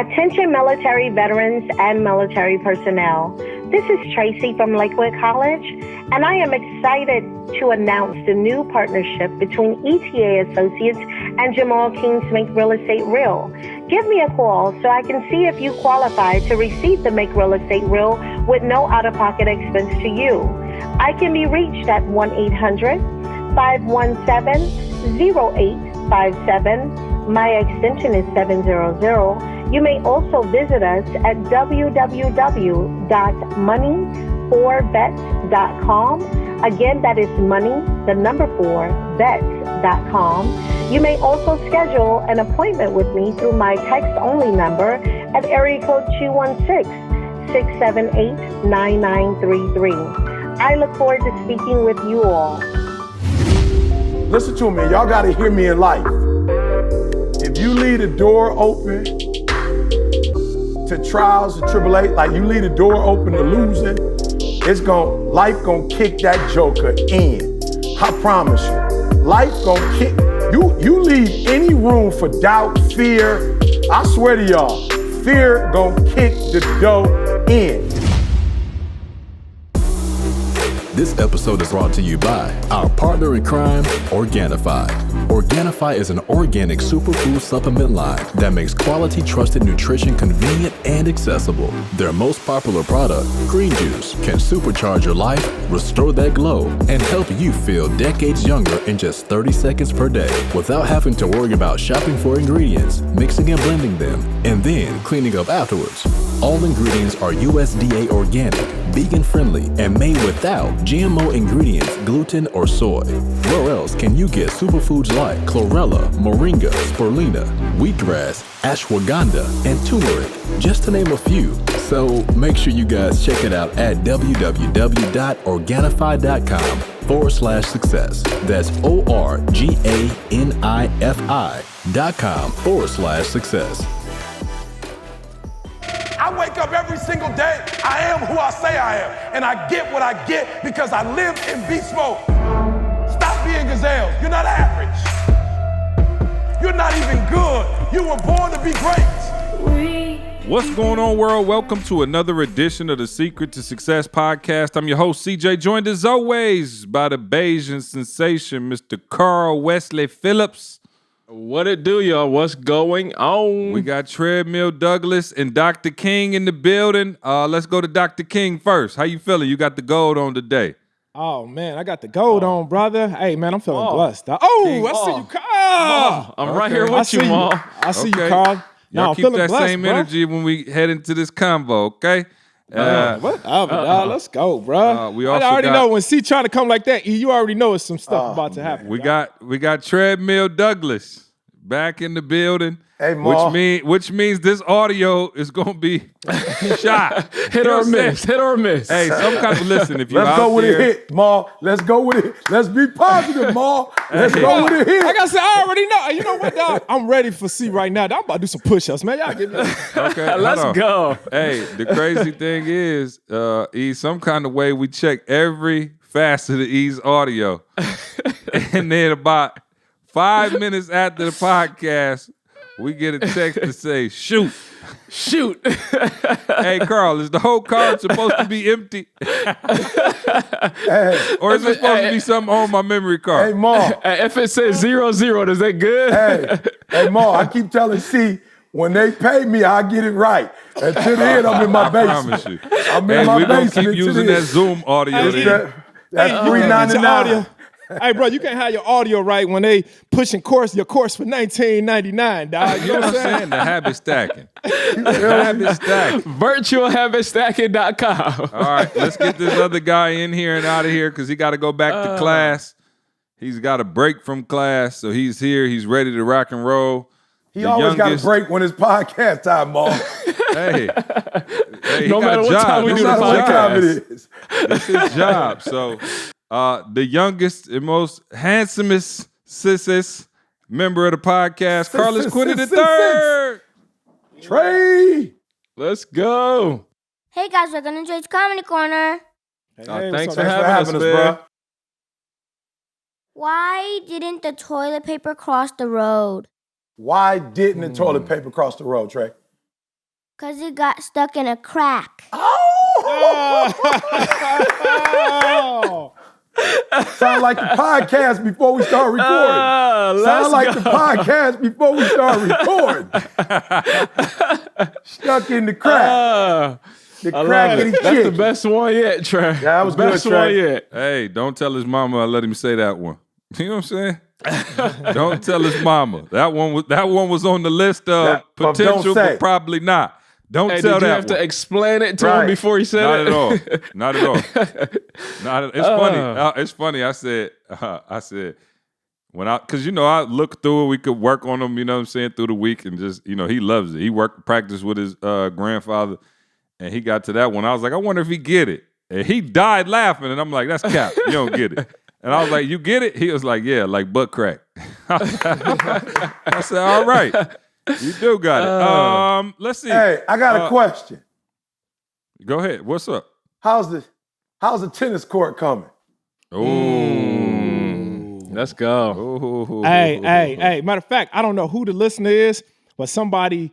Attention military veterans and military personnel. This is Tracy from Lakewood College, and I am excited to announce the new partnership between ETA Associates and Jamal King's Make Real Estate Real. Give me a call so I can see if you qualify to receive the Make Real Estate Real with no out-of-pocket expense to you. I can be reached at 1-800-517-0857. My extension is 700. You may also visit us at www.money4vets.com. Again, that is money4vets.com. You may also schedule an appointment with me through my text-only number at area code 216-678-9933. I look forward to speaking with you all. Listen to me, y'all gotta hear me in life. If you leave a door open to trials and tribulations, like you leave a door open to losing, life gonna kick that joker in. I promise you. Life gonna kick. You leave any room for doubt, fear, I swear to y'all, fear gonna kick the door in. This episode is brought to you by our partner in crime, Organifi. Organifi is an organic superfood supplement line that makes quality, trusted nutrition convenient and accessible. Their most popular product, Green Juice, can supercharge your life, restore that glow, and help you feel decades younger in just 30 seconds per day without having to worry about shopping for ingredients, mixing and blending them, and then cleaning up afterwards. All ingredients are USDA organic, vegan-friendly, and made without GMO ingredients, gluten, or soy. Where else can you get superfoods like chlorella, moringa, spirulina, wheatgrass, ashwagandha, and turmeric, just to name a few? So make sure you guys check it out at www.organifi.com/success. That's ORGANIFI.com/success. I wake up every single day, I am who I say I am, and I get what I get because I live in beast mode. Stop being gazelles, you're not average. You're not even good, you were born to be great. What's going on, world? Welcome to another edition of the Secret to Success podcast. I'm your host, CJ, joined as always by the Bayesian sensation, Mr. Carl Wesley Phillips. What it do, y'all? What's going on? We got Treadmill Douglas and Dr. King in the building. Let's go to Dr. King first. How you feeling? You got the gold on today. Oh, man, I got the gold on, brother. Hey, man, I'm feeling blessed. King. I see you, Carl. I'm right here with you, Maul. I see you, Carl. Y'all keep that blessed, same energy when we head into this convo, okay? Let's go, bro. We also I already know when C trying to come like that, you already know it's some stuff about to happen. We got Treadmill Douglas back in the building. Hey, Ma. Which means this audio is gonna be shot. Hit or miss. Hey, some kind of listen. If you Let's out go with there, a hit, Ma. Let's go with it. Let's be positive, Ma. Let's go with a hit. Like I said, I already know. You know what, dog? I'm ready for C right now. I'm about to do some push-ups, man. Y'all give me okay, let's go. Hey, the crazy thing is, E, some kind of way we check every facet of E's audio. And then about 5 minutes after the podcast, we get a text to say, shoot. Hey, Carl, is the whole card supposed to be empty? Or is it supposed to be something on my memory card? Hey, Ma. If it says 00, is that good? Hey, Ma, I keep telling C, when they pay me, I get it right. Until the end, I'm in my basement. Promise you. I'm in my we're going to basement. keep using that Zoom audio. That's $3.99. Hey, bro, you can't have your audio right when they pushing your course for $19.99, dog. You know what I'm saying? The habit stacking. Virtualhabitstacking.com. All right, let's get this other guy in here and out of here because he got to go back to class. He's got a break from class, so he's here. He's ready to rock and roll. He always got a break when it's podcast time, Ma. Hey, no matter what time we do the podcast. It's his job. So the youngest and most handsomest sissest member of the podcast, Carlos Quinty III. Trey. Let's go. Hey guys, welcome to Trey's Comedy Corner. Thanks for having us, bro. Why didn't the toilet paper cross the road? Why didn't the toilet paper cross the road, Trey? Because he got stuck in a crack. Oh. Sound like the podcast before we start recording. Sound like the podcast before we start recording. Stuck in the crack. The crackety chick. That's the best one yet, Trey. Yeah, that was best good, one Trey. yet. Hey, don't tell his mama I let him say that one. You know what I'm saying? Don't tell his mama. That one was on the list of potential, but probably not. Don't tell did you that have one. to explain it to him before he said Not it? at all. Not at all. It's funny. It's funny. I said because I look through it. We could work on them. You know what I'm saying, through the week, and just he loves it. He practiced with his grandfather, and he got to that one. I was like, I wonder if he get it. And he died laughing, and I'm like, that's cap. You don't get it. And I was like, you get it? He was like, yeah, like butt crack. I said, all right. You do got it. Let's see. Hey, I got a question. Go ahead. What's up? How's the tennis court coming? Ooh. Let's go. Ooh. Hey. Matter of fact, I don't know who the listener is, but somebody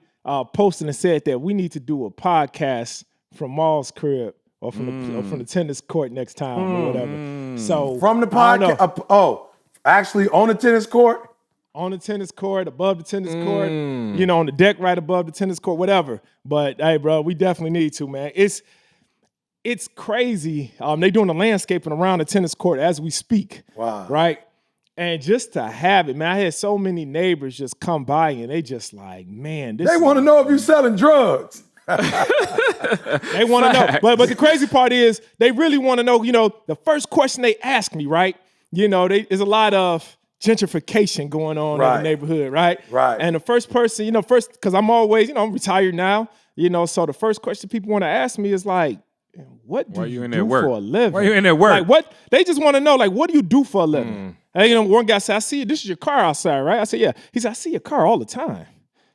posted and said that we need to do a podcast from Maul's crib or from the tennis court next time or whatever. So from the podcast. Actually on the tennis court. On the tennis court, above the tennis court, on the deck right above the tennis court, whatever. But hey, bro, we definitely need to, man. It's crazy. They doing the landscaping around the tennis court as we speak. Wow. Right? And just to have it, man, I had so many neighbors just come by and they just like, man, they want to know if you're selling drugs. They want to know. But the crazy part is they really want to know, the first question they ask me, right? There's a lot of gentrification going on in the neighborhood, right? Right. And the first person, because I'm always, I'm retired now, so the first question people want to ask me is like, what do you do for a living? Why you in there work? Like what? They just want to know, like, what do you do for a living? And one guy said, I see you, this is your car outside, right? I said, yeah. He said, I see your car all the time.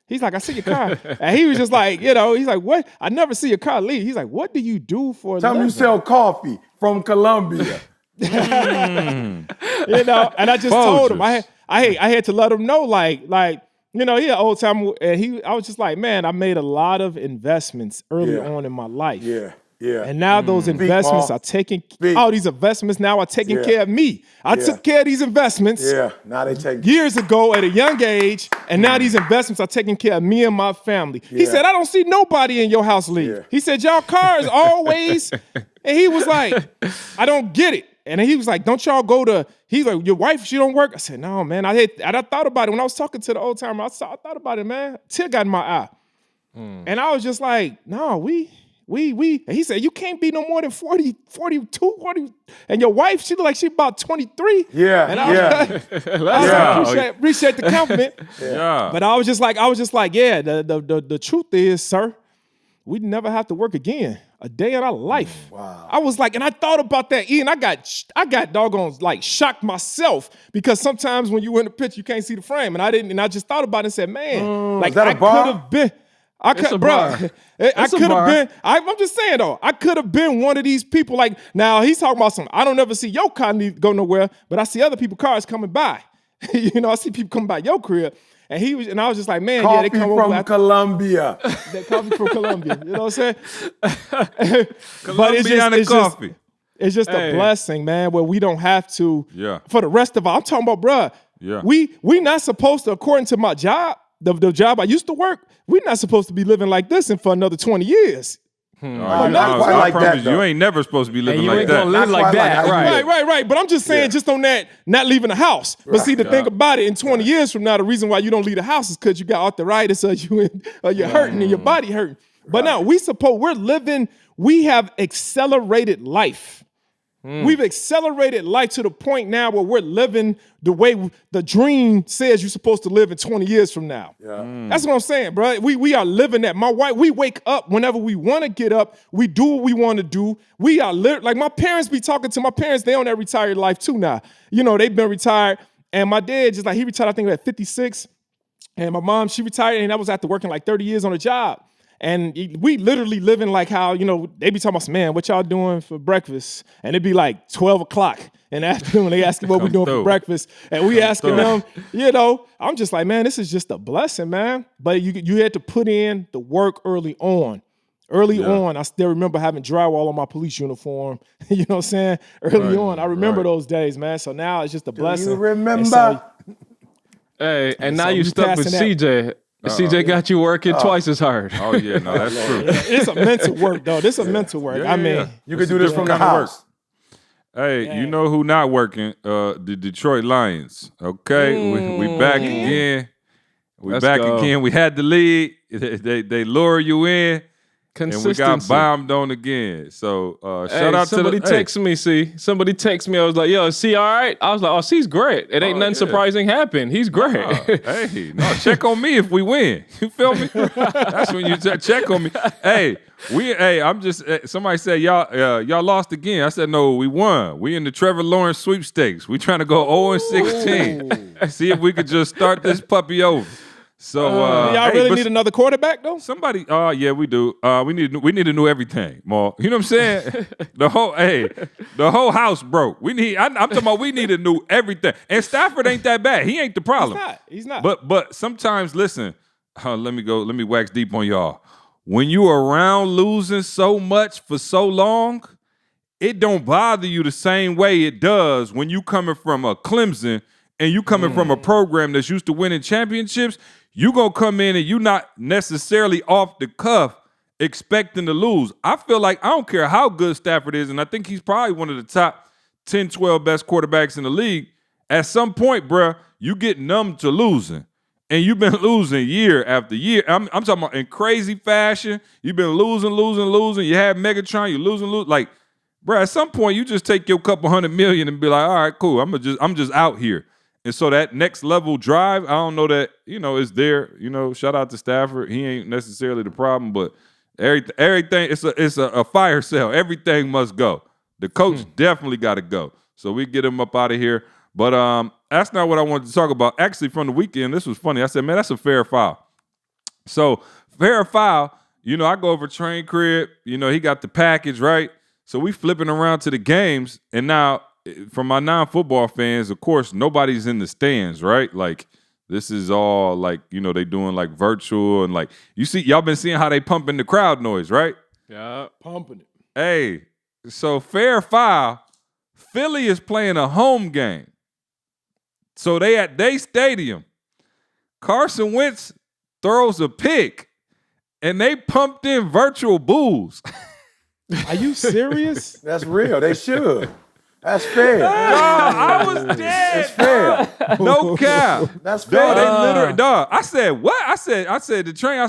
He's like, I see your car. And he was just like, he's like, what? I never see your car leave. He's like, what do you do for a living? Tell me you sell coffee from Colombia. And I just told him I had to let him know he an old time, and I was just like, man, I made a lot of investments early on in my life. Yeah. And now those investments are these investments now are taking care of me. I took care of these investments now they take years ago at a young age, and now these investments are taking care of me and my family. He said, I don't see nobody in your house leave. He said, y'all cars always, and he was like, I don't get it. And he was like, don't y'all go to, he's like, your wife, she don't work? I said, no, man. I thought about it. When I was talking to the old timer, I thought about it, man. Tear got in my eye. And I was just like, no, we. And he said, you can't be no more than 40, 42, 40. And your wife, she look like she about 23. Yeah. And I was like, appreciate the compliment. But I was just like, yeah, the truth is, sir, we never have to work again a day in our life. Wow. I was like, and I thought about that, Ian. I got doggone like shocked myself because sometimes when you in the picture, you can't see the frame. And I just thought about it and said, man, like I could have been. I could have been. I'm just saying though, I could have been one of these people. Like now, he's talking about something. I don't ever see your car go nowhere, but I see other people's cars coming by. I see people coming by your crib, and I was just like, man, coffee they come from Colombia. They coffee from Colombia. You know what I'm saying? Colombiana coffee. It's just a blessing, man. Where we don't have to. Yeah. For the rest of us, I'm talking about, bruh. Yeah. We not supposed to, according to my job. The job I used to work, we're not supposed to be living like this for another 20 years. I promise you ain't never supposed to be living like that. Live like that. Right. But I'm just saying, just on that, not leaving the house. But see, the thing about it, in 20 years from now, the reason why you don't leave the house is because you got arthritis or you're hurting and your body hurting. But now we have accelerated life. We've accelerated life to the point now where we're living the way the dream says you're supposed to live in 20 years from now. Yeah. That's what I'm saying, bro. We are living that. My wife, we wake up whenever we want to get up. We do what we want to do. We are like my parents be talking to my parents. They on that retired life too now. They've been retired. And my dad just like, he retired, I think at 56. And my mom, she retired and I was after working like 30 years on a job. And we literally living like how, they be talking about, man, what y'all doing for breakfast? And it'd be like 12 o'clock in the afternoon. They asking what we doing for breakfast. And we asking them, I'm just like, man, this is just a blessing, man. But you had to put in the work early on. Early on, I still remember having drywall on my police uniform. You know what I'm saying? Early on, I remember those days, man. So now it's just a blessing. You remember? Hey, and now you stuck with CJ. CJ got you working twice as hard. Oh, yeah, no, that's true. It's a mental work, though. This is a mental work. You can do this from the house. Hey, you know who not working? The Detroit Lions. Okay, we back again. Again. We had the lead. They lure you in. Consistency. And we got bombed on again. So shout out to somebody text me, C. Somebody text me. I was like, yo, is C all right? I was like, oh, C's great. It ain't nothing surprising happened. He's great. Check on me if we win. You feel me? That's when you check on me. I'm just, somebody said, y'all lost again. I said, no, we won. We in the Trevor Lawrence sweepstakes. We trying to go 0-16. See if we could just start this puppy over. So y'all really need another quarterback though? Somebody, yeah, we do. We need to know everything, Maul. You know what I'm saying? the whole house broke. I'm talking about we need to know everything. And Stafford ain't that bad. He ain't the problem. He's not. But sometimes, listen. Let me wax deep on y'all. When you around losing so much for so long, it don't bother you the same way it does when you coming from a Clemson and you coming from a program that's used to winning championships. You gonna come in and you not necessarily off the cuff expecting to lose. I feel like I don't care how good Stafford is, and I think he's probably one of the top 10, 12 best quarterbacks in the league. At some point, bruh, you get numb to losing. And you've been losing year after year. I'm talking about in crazy fashion. You've been losing. You had Megatron, you're losing. Like, bruh, at some point you just take your couple $100 million and be like, all right, cool. I'm just out here. And so that next level drive, I don't know that, is there. Shout out to Stafford. He ain't necessarily the problem, but everything, it's a fire sale. Everything must go. The coach definitely got to go. So we get him up out of here. But that's not what I wanted to talk about. Actually, from the weekend, this was funny. I said, man, that's a fair foul. So fair foul, I go over Train Crib. He got the package, right? So we flipping around to the games, and now, from my non-football fans, of course, nobody's in the stands, right? Like, this is all like, they doing like virtual and like, y'all been seeing how they pumping the crowd noise, right? Yeah, pumping it. Hey, so fair foul, Philly is playing a home game. So they at their stadium. Carson Wentz throws a pick, and they pumped in virtual boos. Are you serious? That's real. They should. That's fair. I was dead. It's fair. No cap. That's fair. They literally, dog. I said, what? I said, the Train,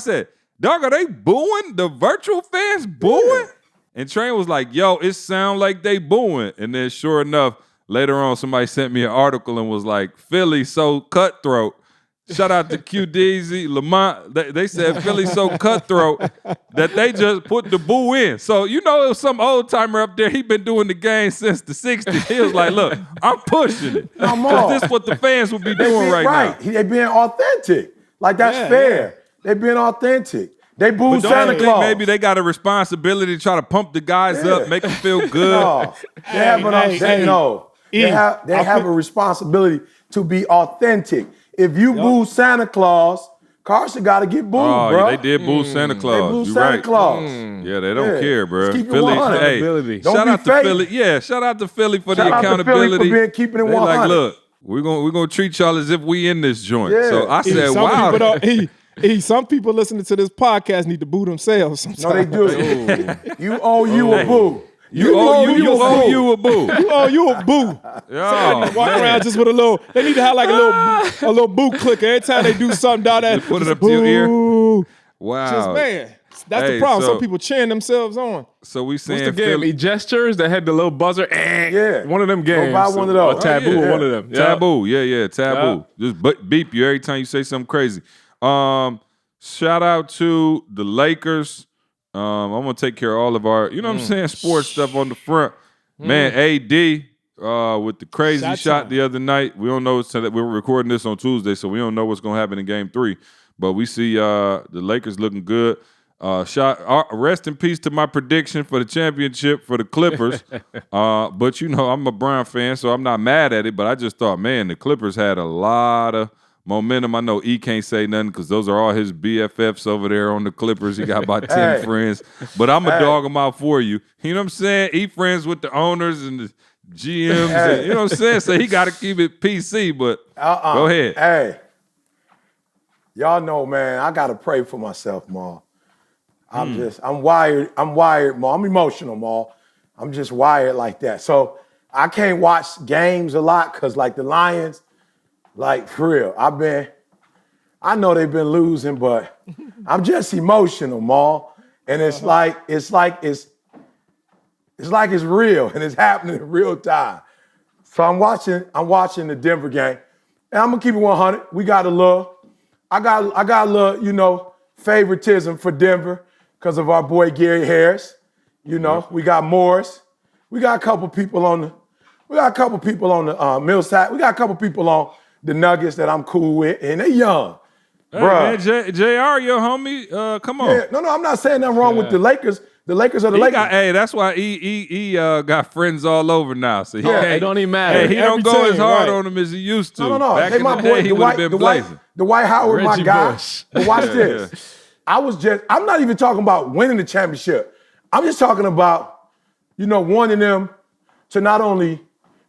dog, are they booing? The virtual fans booing? Yeah. And Train was like, yo, it sound like they booing. And then sure enough, later on, somebody sent me an article and was like, Philly so cutthroat. Shout out to QDZ, Lamont. They said Philly so cutthroat that they just put the boo in. So, it was some old timer up there. He been doing the game since the 60s. He was like, look, I'm pushing it. Because this is what the fans would be doing right now. They being authentic. Like, that's fair. They being authentic. They boo Santa Claus. Maybe they got a responsibility to try to pump the guys up, make them feel good. No, they have a responsibility to be authentic. If you boo Santa Claus, Carson got to get booed, bro. Yeah, they did boo Santa Claus. They boo Santa Claus. Yeah, they don't care, bro. Keep Philly, shout out to Philly. Yeah, shout out to Philly for the accountability. For keeping it 100. Like, look, we're gonna treat y'all as if we in this joint. Yeah. So I said, wow. Some people listening to this podcast need to boo themselves sometimes. No, they do. You owe you a boo. You owe you a boo. You owe you a boo. Somebody walk around just with a little. They need to have like a little boo clicker every time they do something down there. Put it up to your ear. Wow. Just man. That's the problem. Some people cheering themselves on. So we saying what's the game? E-gestures that had the little buzzer. Yeah. One of them games. Go buy one of those. Or Taboo, one of them. Taboo. Yeah, Taboo. Just beep you every time you say something crazy. Shout out to the Lakers. I'm going to take care of all of our, sports stuff on the front. Man, AD with the crazy shot the other night. We don't know. We're recording this on Tuesday, so we don't know what's going to happen in Game 3. But we see the Lakers looking good. Rest in peace to my prediction for the championship for the Clippers. But I'm a Brown fan, so I'm not mad at it. But I just thought, man, the Clippers had a lot of momentum. I know E can't say nothing because those are all his BFFs over there on the Clippers. He got about 10 friends. But I'm going to dog them out for you. You know what I'm saying? E friends with the owners and the GMs. And, you know what I'm saying? So he got to keep it PC, but go ahead. Hey, y'all know, man, I got to pray for myself, Ma. I'm wired, Ma. I'm emotional, Ma. I'm just wired like that. So I can't watch games a lot because, like, the Lions, like, for real, I know they've been losing, but I'm just emotional, Ma. And it's like it's real and it's happening in real time. So I'm watching the Denver game. And I'm gonna keep it 100. We got a little, I got a little, favoritism for Denver because of our boy Gary Harris. We got Morris. We got a couple people on the Millside. We got a couple people on the Nuggets that I'm cool with, and they young. Hey, man, JR, your homie, come on. Yeah, no, I'm not saying nothing wrong with the Lakers. The Lakers are the Lakers. That's why he got friends all over now. So it don't even matter. Hey, he don't go as hard on them as he used to. No. Back Hey, in my the boy, day, he would have been blazing. Dwight Howard, Reggie my guy. Bush. But watch this. I'm not even talking about winning the championship. I'm just talking about, wanting them to not only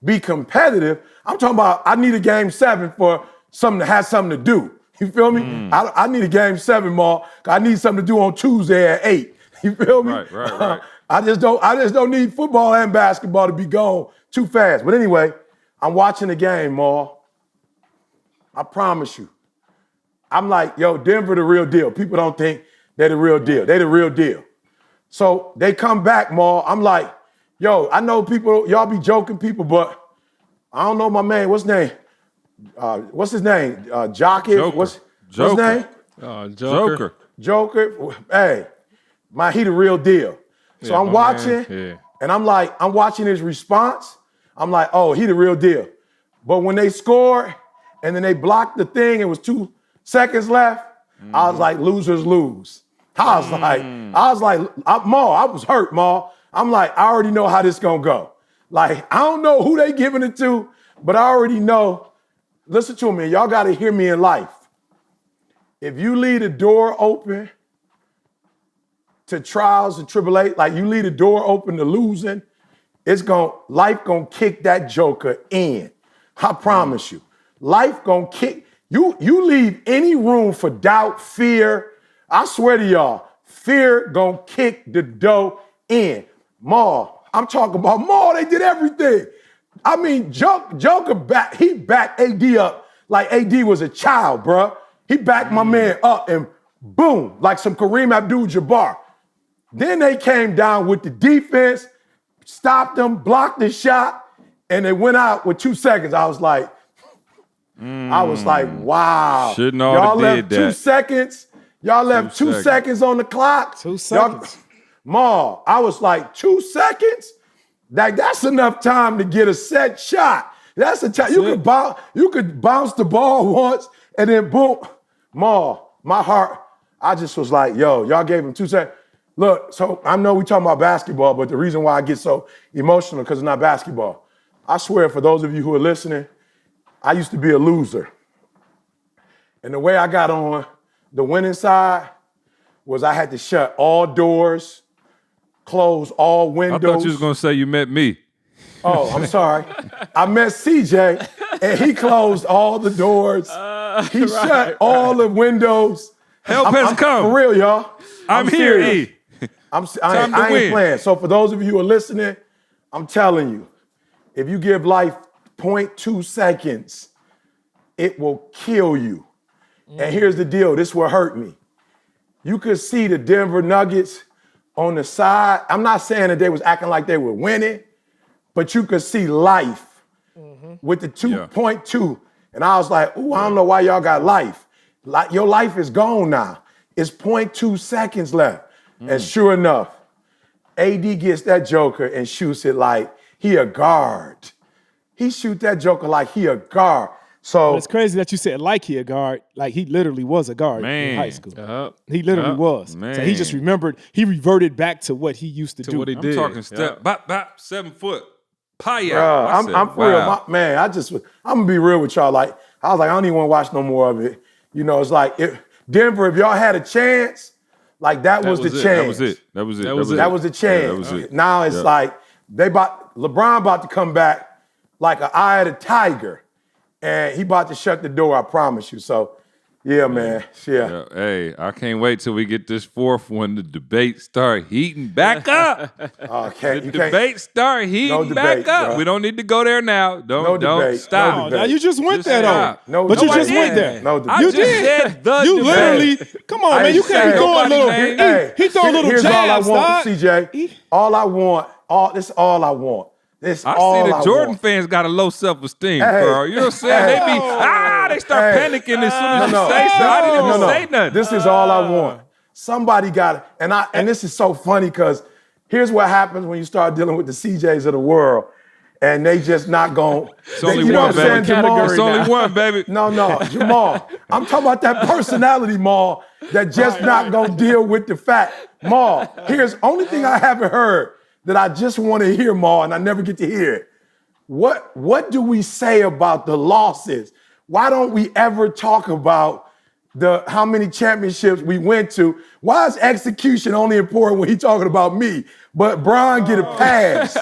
be competitive. I'm talking about I need a game 7 for something to have something to do. You feel me? I need a game 7, Ma. I need something to do on Tuesday at 8. You feel me? Right. I just don't need football and basketball to be gone too fast. But anyway, I'm watching the game, Ma. I promise you. I'm like, yo, Denver the real deal. People don't think they're the real deal. They the real deal. So they come back, Ma. I'm like, yo, I know people, y'all be joking people, but I don't know my man. What's his name? What's his name? Jokic. What's his name? Joker. Hey, he the real deal. So I'm watching, and I'm watching his response. I'm like, oh, he the real deal. But when they scored, and then they blocked the thing, it was 2 seconds left. I was like, losers lose. I was like, Ma, I was hurt, Ma. I'm like, I already know how this gonna go. Like, I don't know who they giving it to, but I already know. Listen to me, y'all gotta hear me in life. If you leave the door open to trials and tribulations, like you leave the door open to losing, life gonna kick that joker in. I promise you. Life gonna kick, you leave any room for doubt, fear. I swear to y'all, fear gonna kick the dough in. Ma, I'm talking about Ma, they did everything. I mean, Joker backed AD up like AD was a child, bruh. He backed my man up and boom, like some Kareem Abdul-Jabbar. Then they came down with the defense, stopped them, blocked the shot, and they went out with 2 seconds. I was like, wow. Shouldn't y'all have left did 2 that. seconds. Y'all left 2 seconds on the clock. 2 seconds. Ma, I was like, 2 seconds? That's enough time to get a set shot. That's a time. You could bounce the ball once and then boom. Ma, my heart, I just was like, yo, y'all gave him 2 seconds. Look, so I know we talking about basketball, but the reason why I get so emotional because it's not basketball. I swear, for those of you who are listening, I used to be a loser. And the way I got on the winning side was I had to shut all doors, close all windows. I thought you was going to say you met me. Oh, I'm sorry. I met CJ, and he closed all the doors. He shut all the windows. Help has come. For real, y'all. I'm here, serious. E. I ain't playing. So for those of you who are listening, I'm telling you, if you give life 0.2 seconds, it will kill you. And here's the deal. This will hurt me. You could see the Denver Nuggets on the side. I'm not saying that they was acting like they were winning, but you could see life with the 2.2. And I was like, ooh, I don't know why y'all got life. Like, your life is gone now. It's 0.2 seconds left. And sure enough, AD gets that joker and shoots it like he a guard. He shoot that joker like he a guard. So it's crazy that you said like he a guard. Like he literally was a guard in high school. He literally was. Man. So he just remembered. He reverted back to what he used to do. what he I'm did. talking step, 7 foot. Pie Bruh, out. I'm for real. Man, I'm gonna be real with y'all. Like, I was like, I don't even want to watch no more of it. You know, it's like Denver, if y'all had a chance, like that was the chance. That was it. That was the chance. Yeah, that was it. Now it's like LeBron about to come back like an eye of the tiger. And he about to shut the door, I promise you. So, yeah, man. Yeah. Hey, I can't wait till we get this fourth one. The debate start heating back up. Debate start heating back up. Bro. We don't need to go there now. Don't stop. No debate. Now you just went Just there stop. though. But you just went there. No debate. I You just did. said the You debate. literally, come on, man. You can't be throwing little. He throwing little Here's jabs, all I want, dog. CJ. All I want. This is all I want. This I all see the Jordan want. fans got a low self-esteem, Hey. Carl. You know what I'm saying? They start panicking as soon as you say something. I didn't even say nothing. This is all I want. Somebody got it. And this is so funny because here's what happens when you start dealing with the CJs of the world. And they just not going. It's only you know one, what I'm saying, baby. Jamal? It's only one, baby. No, Jamal. I'm talking about that personality, Maul, that just not going to deal with the fact. Maul, here's only thing I haven't heard that I just want to hear, Maul, and I never get to hear it. What do we say about the losses? Why don't we ever talk about how many championships we went to? Why is execution only important when he's talking about me? But Bron get a pass.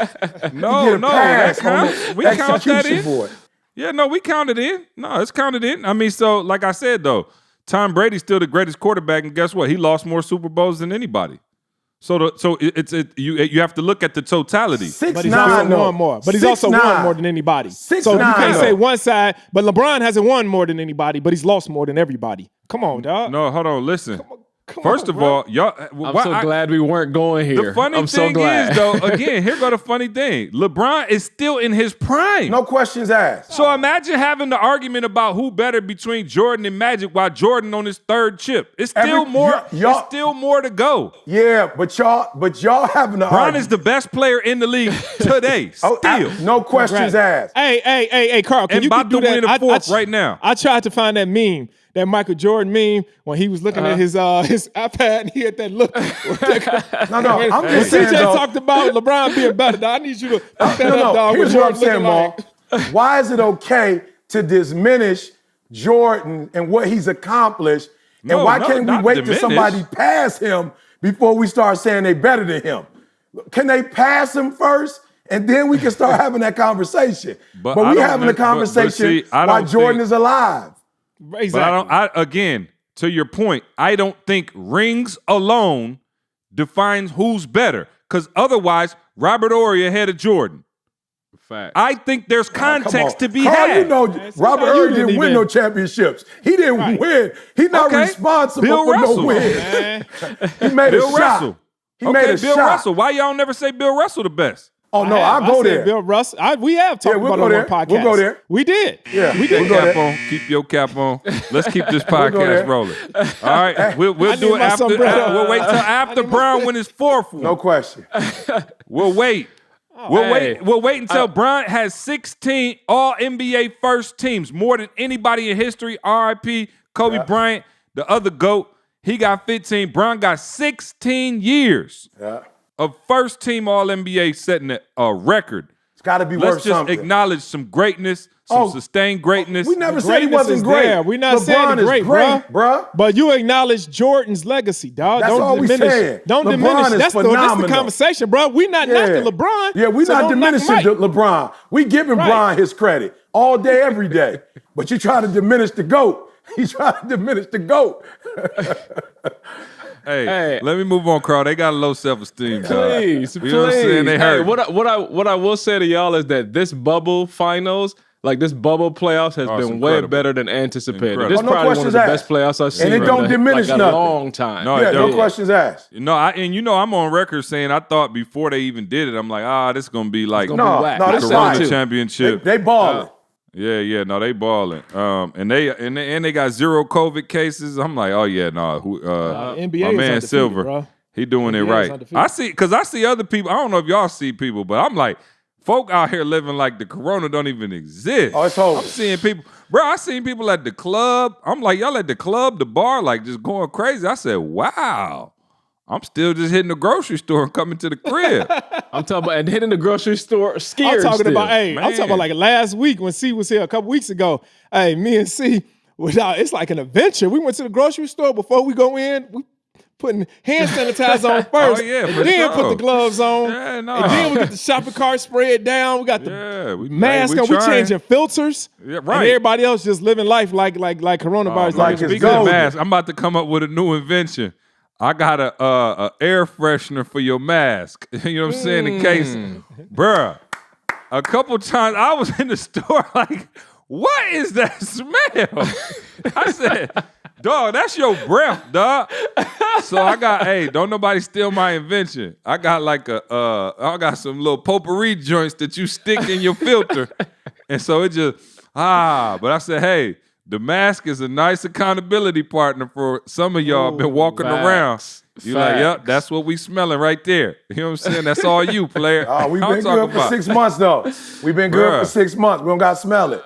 No, that counts. We count that in. Board. Yeah, no, we counted in. No, it's counted in. I mean, so like I said, though, Tom Brady's still the greatest quarterback, and guess what? He lost more Super Bowls than anybody. So you have to look at the totality. 6'9", But he's also won more. But he's also won more than anybody. 6'9", so you can't say one side. But LeBron hasn't won more than anybody, but he's lost more than everybody. Come on, dog. No, hold on, listen. Come First on, of all, y'all. I'm so glad we weren't going here. The funny I'm so thing glad. is, though, again, here go the funny thing. LeBron is still in his prime. No questions asked. So imagine having the argument about who better between Jordan and Magic while Jordan on his third chip. It's still more. It's still more to go. Yeah, but y'all having the LeBron is the best player in the league today. Still. No questions asked. Hey, Carl, can And you about do to that? win a fourth right now. I tried to find that meme, that Michael Jordan meme, when he was looking at his iPad and he had that look. No, I'm just When saying. CJ talked about LeBron being better, dog, I need you to put that up, dog. Here's what I'm saying, Maul. Maul. Why is it okay to diminish Jordan and what he's accomplished? And why can't we wait till somebody pass him before we start saying they better than him? Can they pass him first? And then we can start having that conversation. But we having a conversation while Jordan is alive. Exactly. But again, to your point, I don't think rings alone defines who's better. Because otherwise, Robert Horry ahead of Jordan. Fact. I think there's context to be Carl, had. you know, Robert Horry didn't win no championships. He didn't win. He's not responsible for no win. He made a shot. He made a Bill shot. Russell. Why y'all never say Bill Russell the best? Oh, no, I'll go there. Bill Russell. We have talked we'll about go it on there. one podcast. We'll go there. We did. Yeah, we Keep did. that cap on. Keep your cap on. Let's keep this podcast there. rolling. All right, we'll I do need it my after. sombrero. We'll wait till after Brown win his fourth one. No question. We'll wait. We'll wait until Bron has 16 All NBA first teams, more than anybody in history. R.I.P. Kobe Bryant, the other GOAT. He got 15. Bron got 16 years of first team All NBA, setting a record. It's got to be Let's worth just something. acknowledge some greatness, some sustained greatness. We never said he Greatness wasn't is great. there. We're not LeBron saying is great, bruh. But you acknowledge Jordan's legacy, dog. That's Don't all we diminish. saying. Don't LeBron diminish. is That's the phenomenal. conversation, bro. We're not knocking LeBron. Yeah, we're so not don't knock diminishing Mike. LeBron. We giving Bron his credit all day, every day. But you trying to diminish the GOAT. He's trying to diminish the GOAT. Hey, let me move on, Carl. They got a low self-esteem, dog. Please, You know what I'm saying? They hurt. What I will say to y'all is that this bubble finals, like this bubble playoffs, has been way better than anticipated. Incredible. This Oh, is no probably one of the questions best playoffs I've seen. And it don't diminish like nothing. a long time. No, Yeah, it no don't. questions asked. No, I'm on record saying I thought before they even did it, I'm like, this is gonna be like gonna be whack. No, the this Corona is championship. They balling. No, they balling. And they got 0 COVID cases. I'm like, oh yeah, no. NBA my is man undefeated, Silver, bro. he doing it NBA is right. undefeated. I see other people. I don't know if y'all see people, but I'm like, Folk out here living like the corona don't even exist. Oh, it's over. I'm seeing people, bro. I seen people at the club. I'm like, y'all at the club, the bar, like just going crazy. I said, wow. I'm still just hitting the grocery store and coming to the crib. I'm talking about and hitting the grocery store scared. I'm talking still. about, I'm talking about like last week when C was here a couple weeks ago. Hey, me and C, it's like an adventure. We went to the grocery store before we go in. We putting hand sanitizer on first, and then put the gloves on, and then we get the shopping cart spread down. We got the mask on. We changing filters, and everybody else just living life like coronavirus. Like speaking of mask, I'm about to come up with a new invention. I got a air freshener for your mask. You know what I'm saying? In case, bruh, a couple times I was in the store like, what is that smell? I said, dog, that's your breath, dog. So I got, don't nobody steal my invention. I got like I got some little potpourri joints that you stick in your filter. And so it just, but I said, hey, the mask is a nice accountability partner for some of y'all been walking around. You like, yep, that's what we smelling right there. You know what I'm saying? That's all you, player. We've been good for 6 months, though. We've been good for 6 months. We don't got to smell it.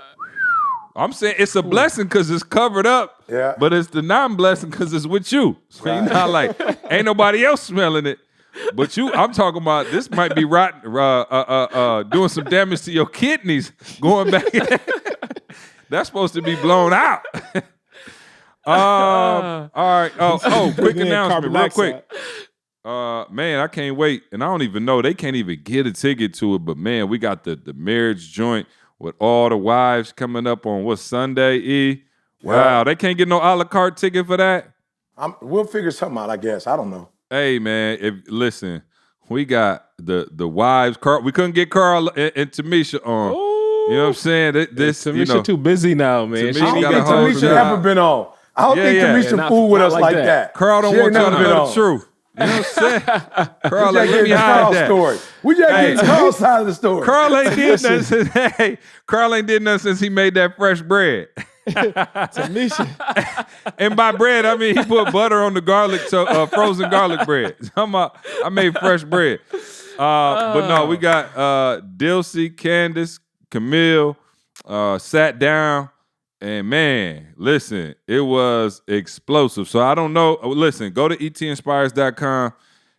I'm saying it's a blessing because it's covered up, but it's the non-blessing because it's with you. So you're not like, ain't nobody else smelling it. But you, I'm talking about this might be rotten, doing some damage to your kidneys going back. That's supposed to be blown out. All right. Oh, quick announcement, real quick. Man, I can't wait. And I don't even know. They can't even get a ticket to it. But, man, we got the marriage joint with all the wives coming up on Sunday, E? Wow, they can't get no a la carte ticket for that? We'll figure something out, I guess. I don't know. Hey, man, listen, we got the wives. Carl, we couldn't get Carl and Tamisha on. Ooh. You know what I'm saying? Tamisha too busy now, man. I don't think Tamisha ever been on. I don't think Tamisha fooled with us like that. Carl don't want y'all to know the truth. You know what I'm saying? Carl, like, let me hide that. Story. We just getting Carl's side of the story. Carl ain't did nothing since, Carl ain't did nothing since he made that fresh bread. Tamisha. And by bread, I mean he put butter on the garlic, frozen garlic bread. I made fresh bread. But no, we got Dilcy, Candace, Camille, sat down. And man, listen, it was explosive. So I don't know. Listen, go to etinspires.com,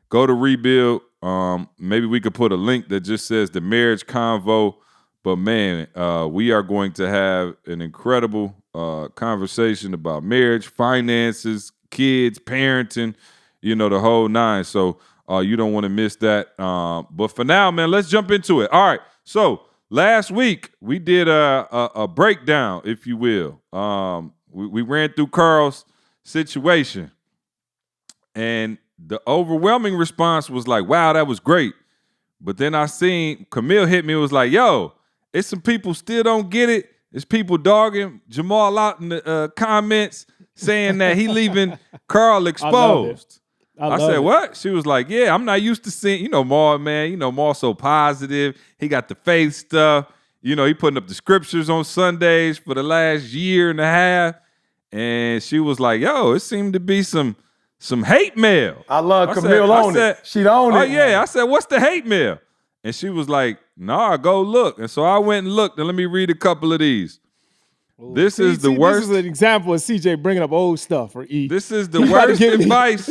go to Rebuild. Maybe we could put a link that just says the marriage convo. But man, we are going to have an incredible conversation about marriage, finances, kids, parenting, the whole nine. So you don't want to miss that. But for now, man, let's jump into it. All right. So last week, we did a breakdown, if you will. We ran through Carl's situation. And the overwhelming response was like, wow, that was great. But then I seen Camille hit me. It was like, yo, it's some people still don't get it. It's people dogging Jamal out in the comments saying that he leaving Carl exposed. I said, what? She was like, yeah, I'm not used to seeing, Maul, man. Maul so positive. He got the faith stuff. He putting up the scriptures on Sundays for the last year and a half. And she was like, yo, it seemed to be some hate mail. I love Camille on it. She own it. Oh, yeah. I said, what's the hate mail? And she was like, nah, go look. And so I went and looked. And let me read a couple of these. This is the worst. This is an example of CJ bringing up old stuff for E. This is the worst advice.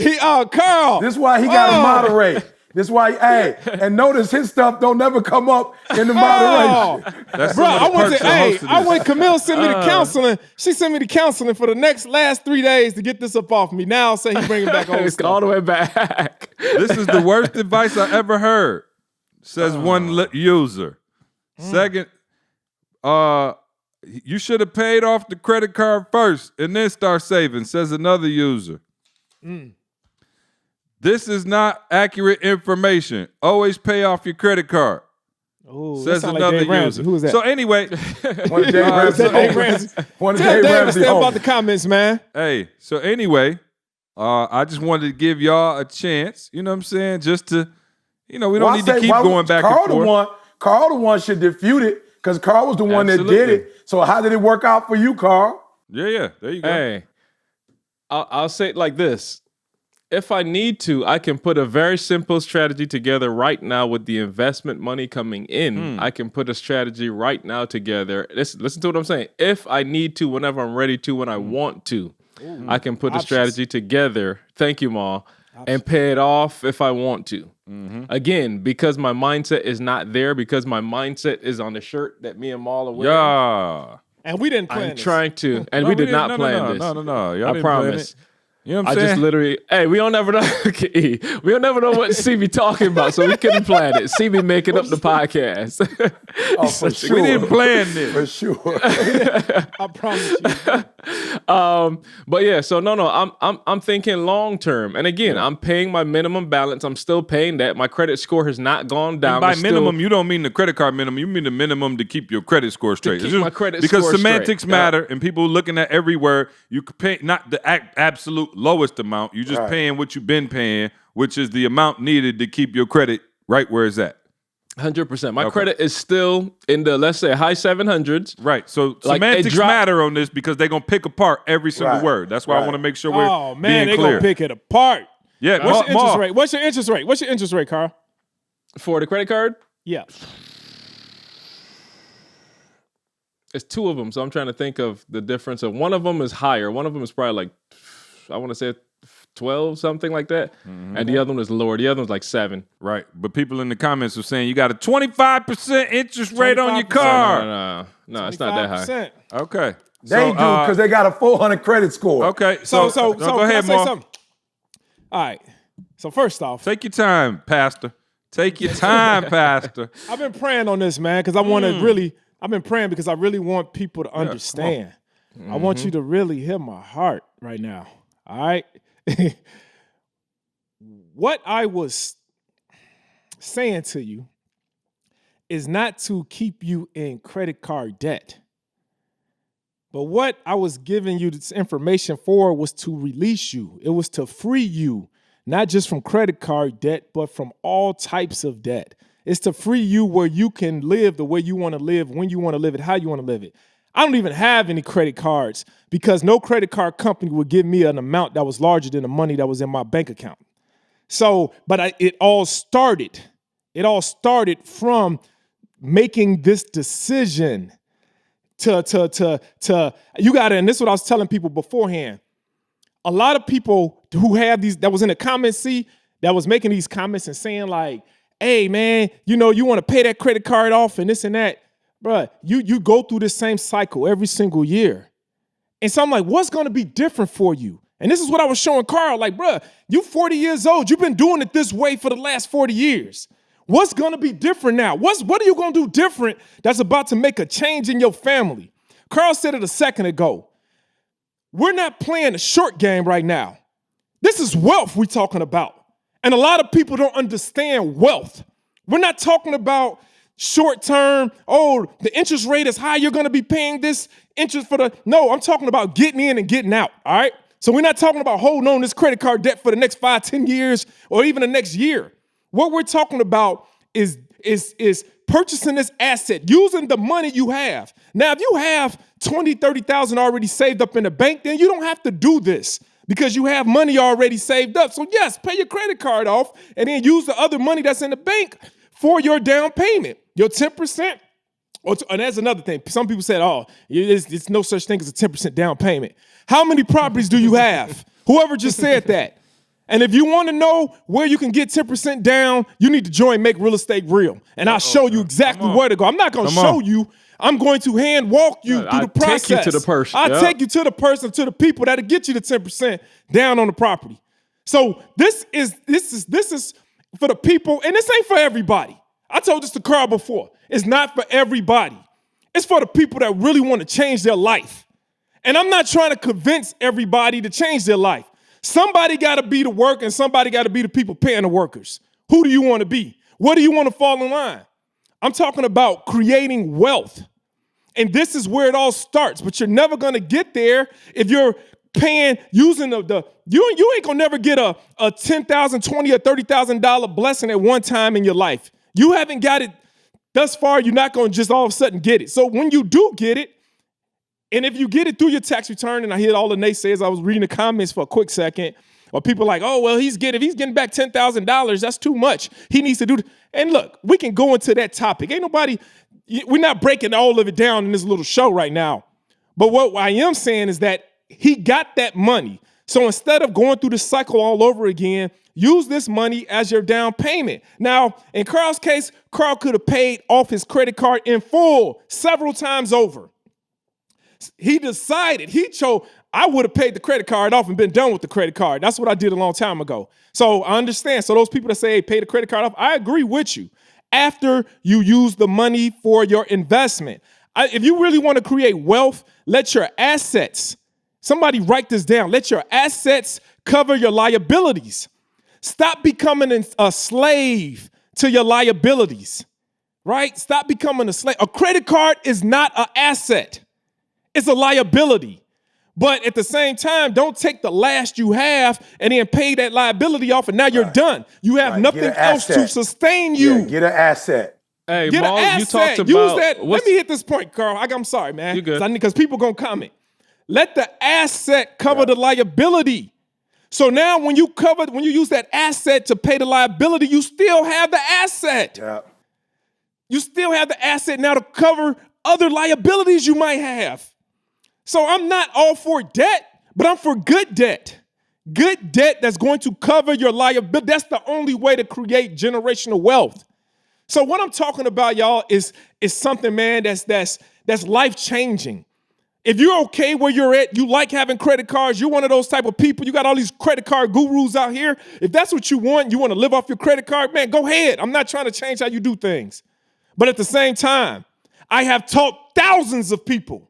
Carl. This is why he got to moderate. This is why, and notice his stuff don't never come up in the moderation. Bro, I went, Camille sent me the counseling. She sent me the counseling for the last 3 days to get this up off me. Now say he bringing back old stuff. All the way back. This is the worst advice I ever heard, says one user. Second, you should have paid off the credit card first and then start saving, says another user. This is not accurate information. Always pay off your credit card, says another user. Who is that? So anyway. One of Dave Ramsey. Tell Dave about the comments, man. Hey, so anyway, I just wanted to give y'all a chance, you know what I'm saying? Just to, we don't need to keep going back and forth. Carl the one should defute it because Carl was the one that did it. So how did it work out for you, Carl? Yeah. There you go. Hey, I'll say it like this. If I need to, I can put a very simple strategy together right now with the investment money coming in. I can put a strategy right now together. Listen to what I'm saying. If I need to, whenever I'm ready to, when I want to, I can put a strategy together. Thank you, Ma. And pay it off if I want to. Again, because my mindset is not there, because my mindset is on the shirt that me and Maul are wearing. Yeah. And we didn't plan I'm this. trying to, and we did not plan this. No. Y'all I didn't promise. plan it. You know what I'm I saying? just literally, hey, we don't never know. We don't never know what CB talking about, so we couldn't plan it. CB making up the podcast. Oh, for sure. We didn't plan this. For sure. I promise you. But yeah, so no, I'm thinking long term, and again, I'm paying my minimum balance. I'm still paying that. My credit score has not gone down. And by It's minimum, still, you don't mean the credit card minimum. You mean the minimum to keep your credit score straight. keep It's just my credit because score semantics straight. matter, and people looking at every word. You could pay not the absolute lowest amount. You're just paying what you've been paying, which is the amount needed to keep your credit right where it's at. 100%. My credit is still in the, let's say, high 700s. Right. So Like, semantics it matter on this because they're gonna pick apart every single Right. word. That's why I Right. want to make sure we're Oh man, being they clear. gonna pick it apart. Yeah. What's your interest Ma, rate? What's your interest rate? What's your interest rate, Carl? For the credit card, Yeah. it's two of them. So I'm trying to think of the difference. Of one of them is higher. One of them is probably like, I want to say 12, something like that. And the other one is lower. The other one's like 7. Right. But people in the comments are saying you got a 25% interest rate on your 25%. car. No, it's not that high. 25%. Okay. They do because they got a 400 credit score. Okay. So go can ahead, I say Ma. something? All right. So first off, Take your time, Pastor. Take your time, Pastor. I've been praying on this, man, because I want to really. I've been praying because I really want people to understand. I want you to really hear my heart right now. All right. What I was saying to you is not to keep you in credit card debt. But what I was giving you this information for was to release you. It was to free you, not just from credit card debt, but from all types of debt. It's to free you where you can live the way you want to live, when you want to live it, how you want to live it. I don't even have any credit cards because no credit card company would give me an amount that was larger than the money that was in my bank account. So, but it all started from making this decision to you got to, and this is what I was telling people beforehand. A lot of people who have these, that was in the comments, that was making these comments and saying like, hey man, you want to pay that credit card off and this and that. Bruh, you go through this same cycle every single year. And so I'm like, what's going to be different for you? And this is what I was showing Carl, like, bruh, you 40 years old. You've been doing it this way for the last 40 years. What's going to be different now? What are you going to do different that's about to make a change in your family? Carl said it a second ago. We're not playing a short game right now. This is wealth we're talking about. And a lot of people don't understand wealth. We're not talking about short term, the interest rate is high, you're going to be paying this interest no, I'm talking about getting in and getting out, all right? So we're not talking about holding on this credit card debt for the next 5, 10 years, or even the next year. What we're talking about is purchasing this asset, using the money you have. Now, if you have 20, 30,000 already saved up in the bank, then you don't have to do this because you have money already saved up. So yes, pay your credit card off and then use the other money that's in the bank for your down payment, your 10%. And that's another thing. Some people said, it's no such thing as a 10% down payment. How many properties do you have? Whoever just said that. And if you want to know where you can get 10% down, you need to join Make Real Estate Real. And I'll show you exactly where to go. I'm not going to show you. I'm going to hand walk you through the process. I'll take you to the person. I'll take you to the person, to the people that'll get you the 10% down on the property. So this is for the people, and this ain't for everybody. I told this to Carl before. It's not for everybody. It's for the people that really want to change their life. And I'm not trying to convince everybody to change their life. Somebody got to be the work and somebody got to be the people paying the workers. Who do you want to be? What do you want to fall in line? I'm talking about creating wealth. And this is where it all starts. But you're never going to get there if you're paying, using you ain't going to never get a $10,000, $20,000 or $30,000 blessing at one time in your life. You haven't got it thus far. You're not going to just all of a sudden get it. So when you do get it, and if you get it through your tax return, and I hear all the naysayers, I was reading the comments for a quick second, Or people like, oh, well, if he's getting back $10,000, that's too much. He needs to do. And look, we can go into that topic. We're not breaking all of it down in this little show right now. But what I am saying is that he got that money. So instead of going through the cycle all over again, use this money as your down payment. Now, in Carl's case, Carl could have paid off his credit card in full several times over. He decided, I would have paid the credit card off and been done with the credit card. That's what I did a long time ago. So I understand. So those people that say, hey, pay the credit card off, I agree with you. After you use the money for your investment. If you really want to create wealth, let your assets, somebody write this down, let your assets cover your liabilities. Stop becoming a slave to your liabilities, right? Stop becoming a slave. A credit card is not an asset. It's a liability. But at the same time, don't take the last you have and then pay that liability off, and now you're done. You have nothing else to sustain you. Yeah, get an asset. Hey, Get Maul, an asset. you talked about Use that. Let me hit this point, Carl. I'm sorry, man. You good. Because people going to comment. Let the asset cover the liability. So now when you use that asset to pay the liability, you still have the asset. Yeah. You still have the asset now to cover other liabilities you might have. So I'm not all for debt, but I'm for good debt. Good debt that's going to cover your liability. That's the only way to create generational wealth. So what I'm talking about, y'all, is something, man, that's life-changing. If you're okay where you're at, you like having credit cards, you're one of those type of people, you got all these credit card gurus out here. If that's what you want to live off your credit card, man, go ahead. I'm not trying to change how you do things. But at the same time, I have taught thousands of people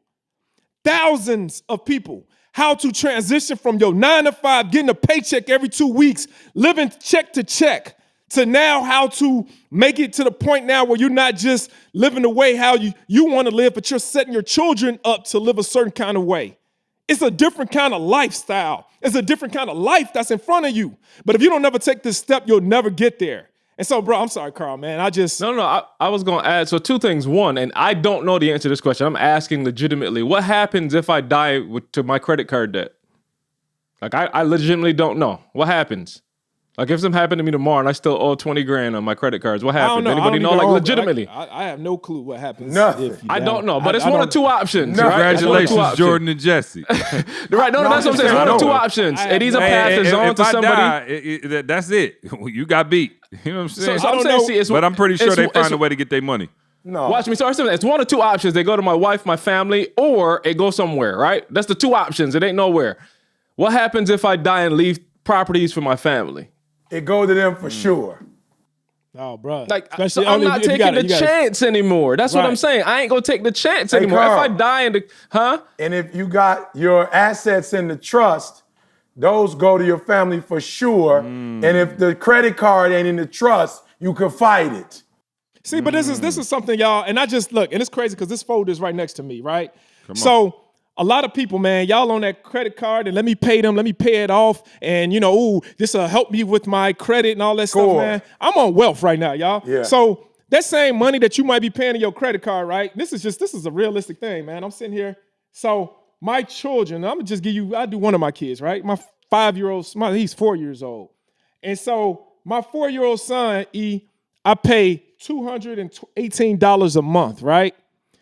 how to transition from your 9 to 5, getting a paycheck every 2 weeks, living check to check, to now how to make it to the point now where you're not just living the way how you want to live, but you're setting your children up to live a certain kind of way. It's a different kind of lifestyle. It's a different kind of life that's in front of you. But if you don't never take this step, you'll never get there. And so, bro, I'm sorry, Carl, man. No, I was going to add, so 2 things. One, and I don't know the answer to this question. I'm asking legitimately, what happens if I die to my credit card debt? Like, I legitimately don't know. What happens? Like, if something happened to me tomorrow and I still owe $20,000 on my credit cards, what happens? Anybody know, like, legitimately? I have no clue what happens. Nothing. I don't know, but it's one of 2 options. No. Right? Congratulations, Jordan and Jesse. Right, no, that's what I'm saying. It's one of 2 options. And these are passes on to somebody. That's it. You got beat. You know what I'm saying? So I'm saying, but I'm pretty sure they find a way to get their money. No. Watch me. So it's one of 2 options. They go to my wife, my family, or it goes somewhere, right? That's the 2 options. It ain't nowhere. What happens if I die and leave properties for my family? It go to them for sure. Oh, bro. Like, so I'm not taking the chance anymore. That's what I'm saying. I ain't gonna take the chance anymore. Carl, if I die in the, And if you got your assets in the trust, those go to your family for sure. And if the credit card ain't in the trust, you can fight it. See, but this is something, y'all, and I just look, and it's crazy because this folder is right next to me, right? So a lot of people, man, y'all on that credit card and let me pay it off. And, this will help me with my credit and all that stuff, man. I'm on wealth right now, y'all. Yeah. So that same money that you might be paying in your credit card, right? This is a realistic thing, man. I'm sitting here. So my children, I'm gonna just I do one of my kids, right? My 5-year-old, he's 4 years old. And so my 4-year-old son, I pay $218 a month, right?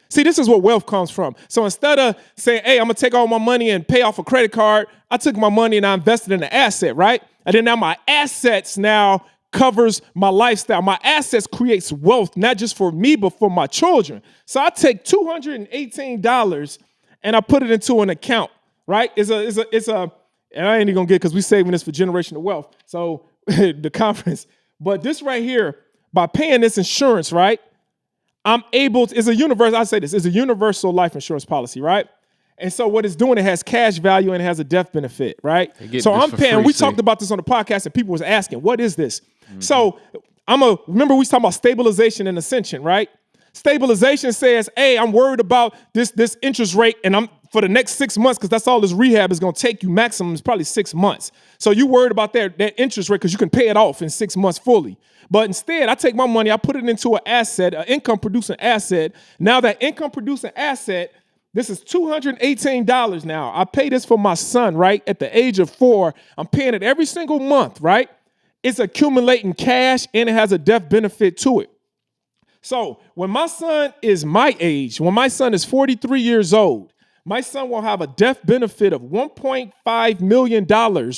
See, this is where wealth comes from. So instead of saying, hey, I'm going to take all my money and pay off a credit card, I took my money and I invested in an asset, right? And then now my assets now covers my lifestyle. My assets creates wealth, not just for me, but for my children. So I take $218 and I put it into an account, right? It's a, and I ain't even going to get because we're saving this for generational wealth. So the conference. But this right here, by paying this insurance, right? I'm able to, it's a universal life insurance policy, right? And so what it's doing, it has cash value and it has a death benefit, right? So I'm paying, we talked about this on the podcast and people was asking, what is this? Mm-hmm. So remember we was talking about stabilization and ascension, right? Stabilization says, hey, I'm worried about this interest rate and I'm for the next 6 months, because that's all this rehab is going to take you. Maximum is probably 6 months. So you worried about that interest rate because you can pay it off in 6 months fully. But instead, I take my money, I put it into an asset, an income-producing asset. Now that income-producing asset, This is $218 now. I pay this for my son, right? At the age of 4, I'm paying it every single month, right? It's accumulating cash and it has a death benefit to it. So when my son is my age, when my son is 43 years old, my son will have a death benefit of $1.5 million,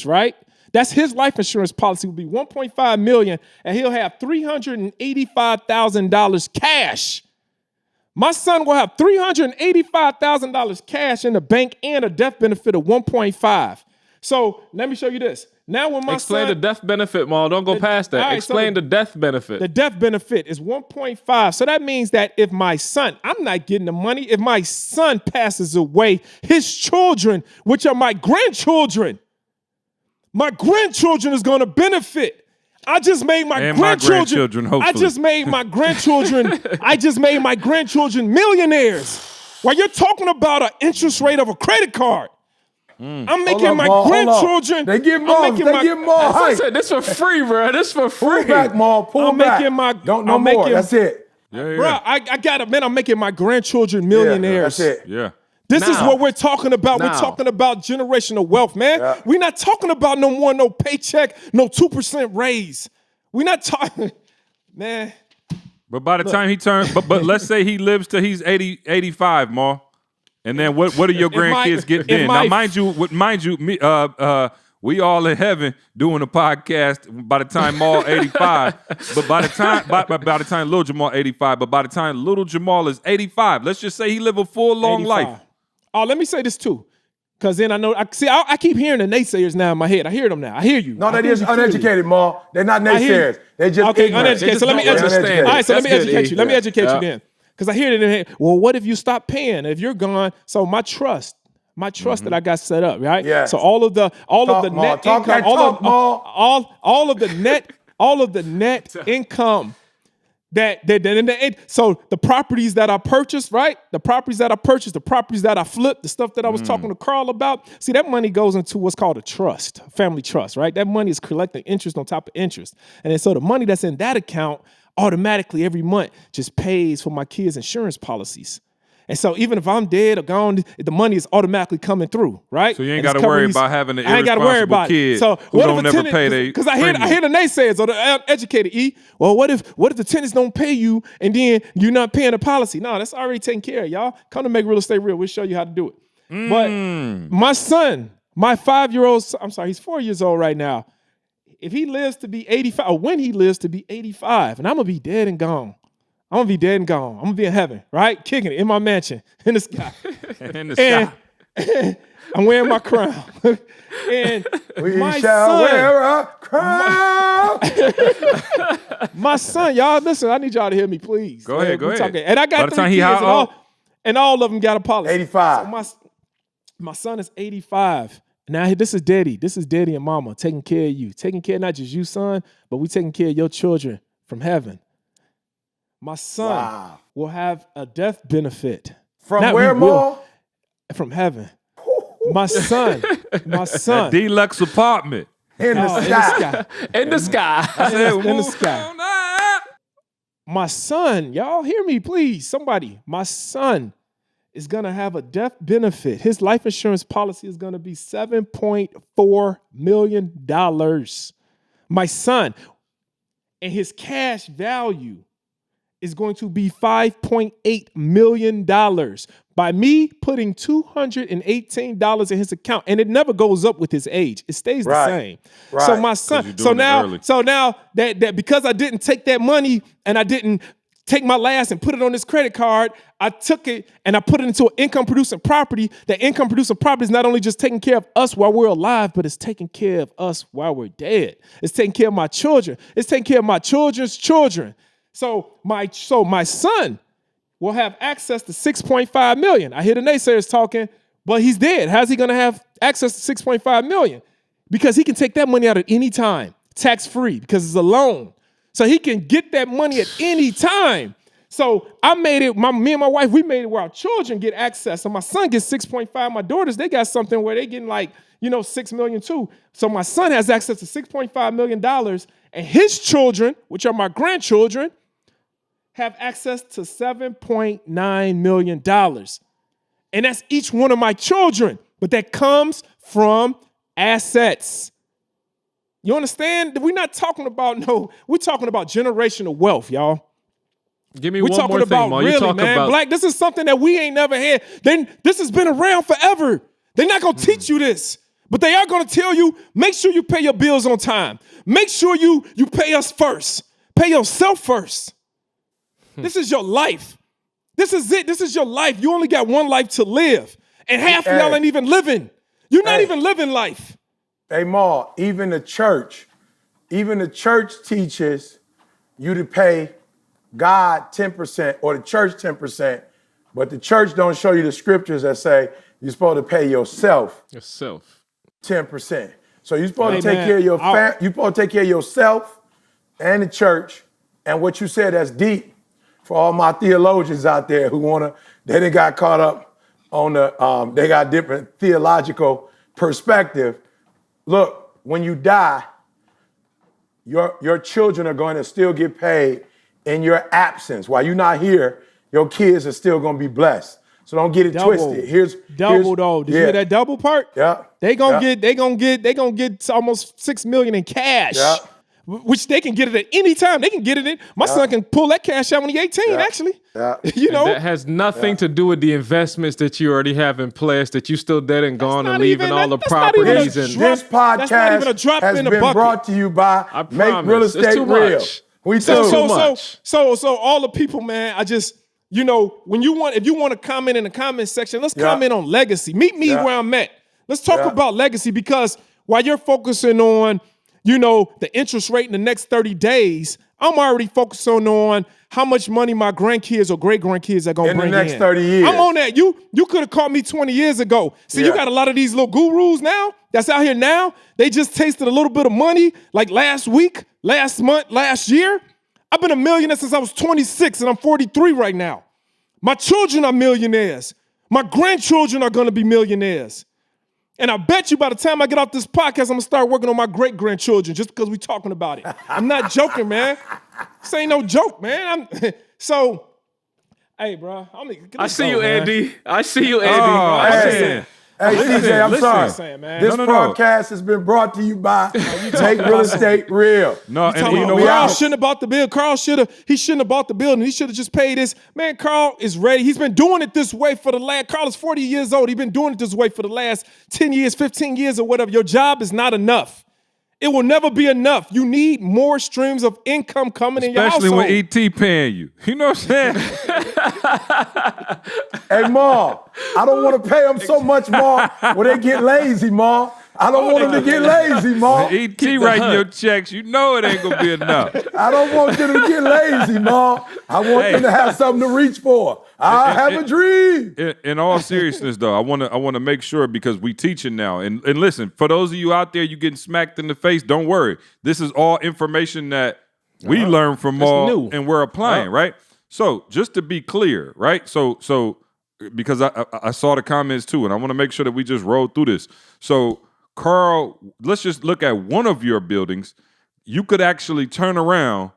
right? That's his life insurance policy will be $1.5 million, and he'll have $385,000 cash. My son will have $385,000 cash in the bank and a death benefit of 1.5. So let me show you this. Now when my Explain the death benefit, Maul. Don't go past that. Explain the death benefit. The death benefit is 1.5. So that means that if my son, I'm not getting the money. If my son passes away, his children, which are my grandchildren is going to benefit. I just made my grandchildren hopefully. I just made my grandchildren millionaires. While you're talking about an interest rate of a credit card. I'm making my grandchildren. They get more. This for free, bro. This for free. Pull back, Maul. Pull back. No more. That's it. Bro, I got it, man. I'm making my grandchildren millionaires. That's it. Yeah. This is what we're talking about. We're talking about generational wealth, man. Yeah. We're not talking about no paycheck, no 2% raise. We're not talking, man. But by the time he turns, but let's say he lives till he's 80, 85, Ma. And then what do your grandkids get then? Now, mind you, me, we all in heaven doing a podcast by the time Maul 85. But by the time little Jamal 85, but by the time little Jamal is 85, let's just say he live a full long 85. Life. Oh, let me say this too. Because then I keep hearing the naysayers now in my head. I hear them now. I hear you. No, they're just uneducated, Ma. They're not naysayers. They're just uneducated. So let me educate. All right, so let me educate you. Let me educate you then. Because I hear it in the head. Well, what if you stop paying? If you're gone, so my trust that I got set up, right? Yeah. So all of the net income, all of the net income so the properties that I purchased, right? The properties that I flipped, the stuff that I was talking to Carl about. See, that money goes into what's called a trust, a family trust, right? That money is collecting interest on top of interest. And then so the money that's in that account automatically every month just pays for my kids' insurance policies. And so even if I'm dead or gone, the money is automatically coming through, right? So you ain't got to worry about having an irresponsible kid who don't never pay their because I hear the naysayers or the uneducated, well, what if the tenants don't pay you and then you're not paying the policy? No, that's already taken care of, y'all. Come to Make Real Estate Real. We'll show you how to do it. But my son, my 5-year-old, I'm sorry, he's 4 years old right now. If he lives to be 85, or when he lives to be 85, and I'm going to be dead and gone. I'm going to be dead and gone. I'm going to be in heaven, right? Kicking it in my mansion, in the sky. I'm wearing my crown. And we shall wear a crown. My son, y'all, listen, I need y'all to hear me, please. Go ahead. And I got 3 kids, and all of them got a policy. 85. So my son is 85. Now, this is daddy and mama taking care of you. Taking care of not just you, son, but we taking care of your children from heaven. My son will have a death benefit. From where, Ma? From heaven. My son. A deluxe apartment. In the sky. In the sky. I said, in the sky. My son, y'all hear me, please. Somebody. My son is going to have a death benefit. His life insurance policy is going to be $7.4 million. My son, and his cash value is going to be $5.8 million by me putting $218 in his account. And it never goes up with his age. It stays the same. Right. So my son, so now that because I didn't take that money and I didn't take my last and put it on this credit card, I took it and I put it into an income producing property. That income producing property is not only just taking care of us while we're alive, but it's taking care of us while we're dead. It's taking care of my children. It's taking care of my children's children. So my son will have access to $6.5 million. I hear the naysayers talking, but he's dead. How's he going to have access to $6.5 million? Because he can take that money out at any time, tax-free, because it's a loan. So he can get that money at any time. So I made it, me and my wife, we made it where our children get access. So my son gets 6.5. My daughters, they got something where they getting like, $6 million too. So my son has access to $6.5 million, and his children, which are my grandchildren, have access to $7.9 million. And that's each one of my children. But that comes from assets. You understand? We're not talking about, we're talking about generational wealth, y'all. Give me We're one talking more about thing, Ma. really, You talk man. about Black, this is something that we ain't never had. This has been around forever. They're not going to teach you this, but they are going to tell you, make sure you pay your bills on time. Make sure you pay us first. Pay yourself first. This is your life. This is it. This is your life. You only got one life to live. And half of y'all ain't even living. You're not even living life. Hey, Ma, even the church teaches you to pay God 10% or the church 10%, but the church don't show you the scriptures that say you're supposed to pay yourself 10%. So you're supposed to take care of your you're supposed to take care of yourself and the church. And what you said, that's deep for all my theologians out there who they done got caught up on they got different theological perspective. Look, when you die, your children are going to still get paid in your absence. While you're not here, your kids are still going to be blessed. So don't get it twisted. Here's though. Did you hear that double part? Yeah. They gonna get almost $6 million in cash. Yeah. Which they can get it at any time. They can get it in. My son can pull that cash out when he's 18, actually. Yeah. You know? That has nothing to do with the investments that you already have in place, that you still dead and gone and leaving all the properties. This podcast has been brought to you by Make Real Estate Real. So all the people, man, I just, if you want to comment in the comment section, let's comment on legacy. Meet me where I'm at. Let's talk about legacy, because while you're focusing on, the interest rate in the next 30 days, I'm already focusing on how much money my grandkids or great-grandkids are going to bring in. In the next 30 years. I'm on that. You could have caught me 20 years ago. See, you got a lot of these little gurus now that's out here now. They just tasted a little bit of money like last week, last month, last year. I've been a millionaire since I was 26, and I'm 43 right now. My children are millionaires. My grandchildren are going to be millionaires. And I bet you by the time I get off this podcast, I'm going to start working on my great-grandchildren just because we're talking about it. I'm not joking, man. This ain't no joke, man. Hey, bro. I see you, Andy. I see you, Hey, Andy. CJ, I'm sorry. Saying, man. This podcast has been brought to you by Make Real Estate Real. No, and you know what? Carl shouldn't have bought the bill. He shouldn't have bought the building. He should have just paid this. Man, Carl is ready. He's been doing it this way Carl is 40 years old. He's been doing it this way for the last 10 years, 15 years or whatever. Your job is not enough. It will never be enough. You need more streams of income coming in your household. Especially when E.T. paying you. You know what I'm saying? Hey, Ma, I don't want to pay them so much, Ma, when they get lazy, Ma. I don't want them to get lazy, Ma. When E.T. writing your checks, you know it ain't going to be enough. I don't want them to get lazy, Ma. I want them to have something to reach for. I have a dream. In all seriousness, though, I want to make sure, because we teaching now. And listen, for those of you out there, you getting smacked in the face, don't worry. This is all information that we learn from all and we're applying, right? So just to be clear, right? So because I saw the comments too, and I want to make sure that we just roll through this. So Carl, let's just look at one of your buildings. You could actually turn around.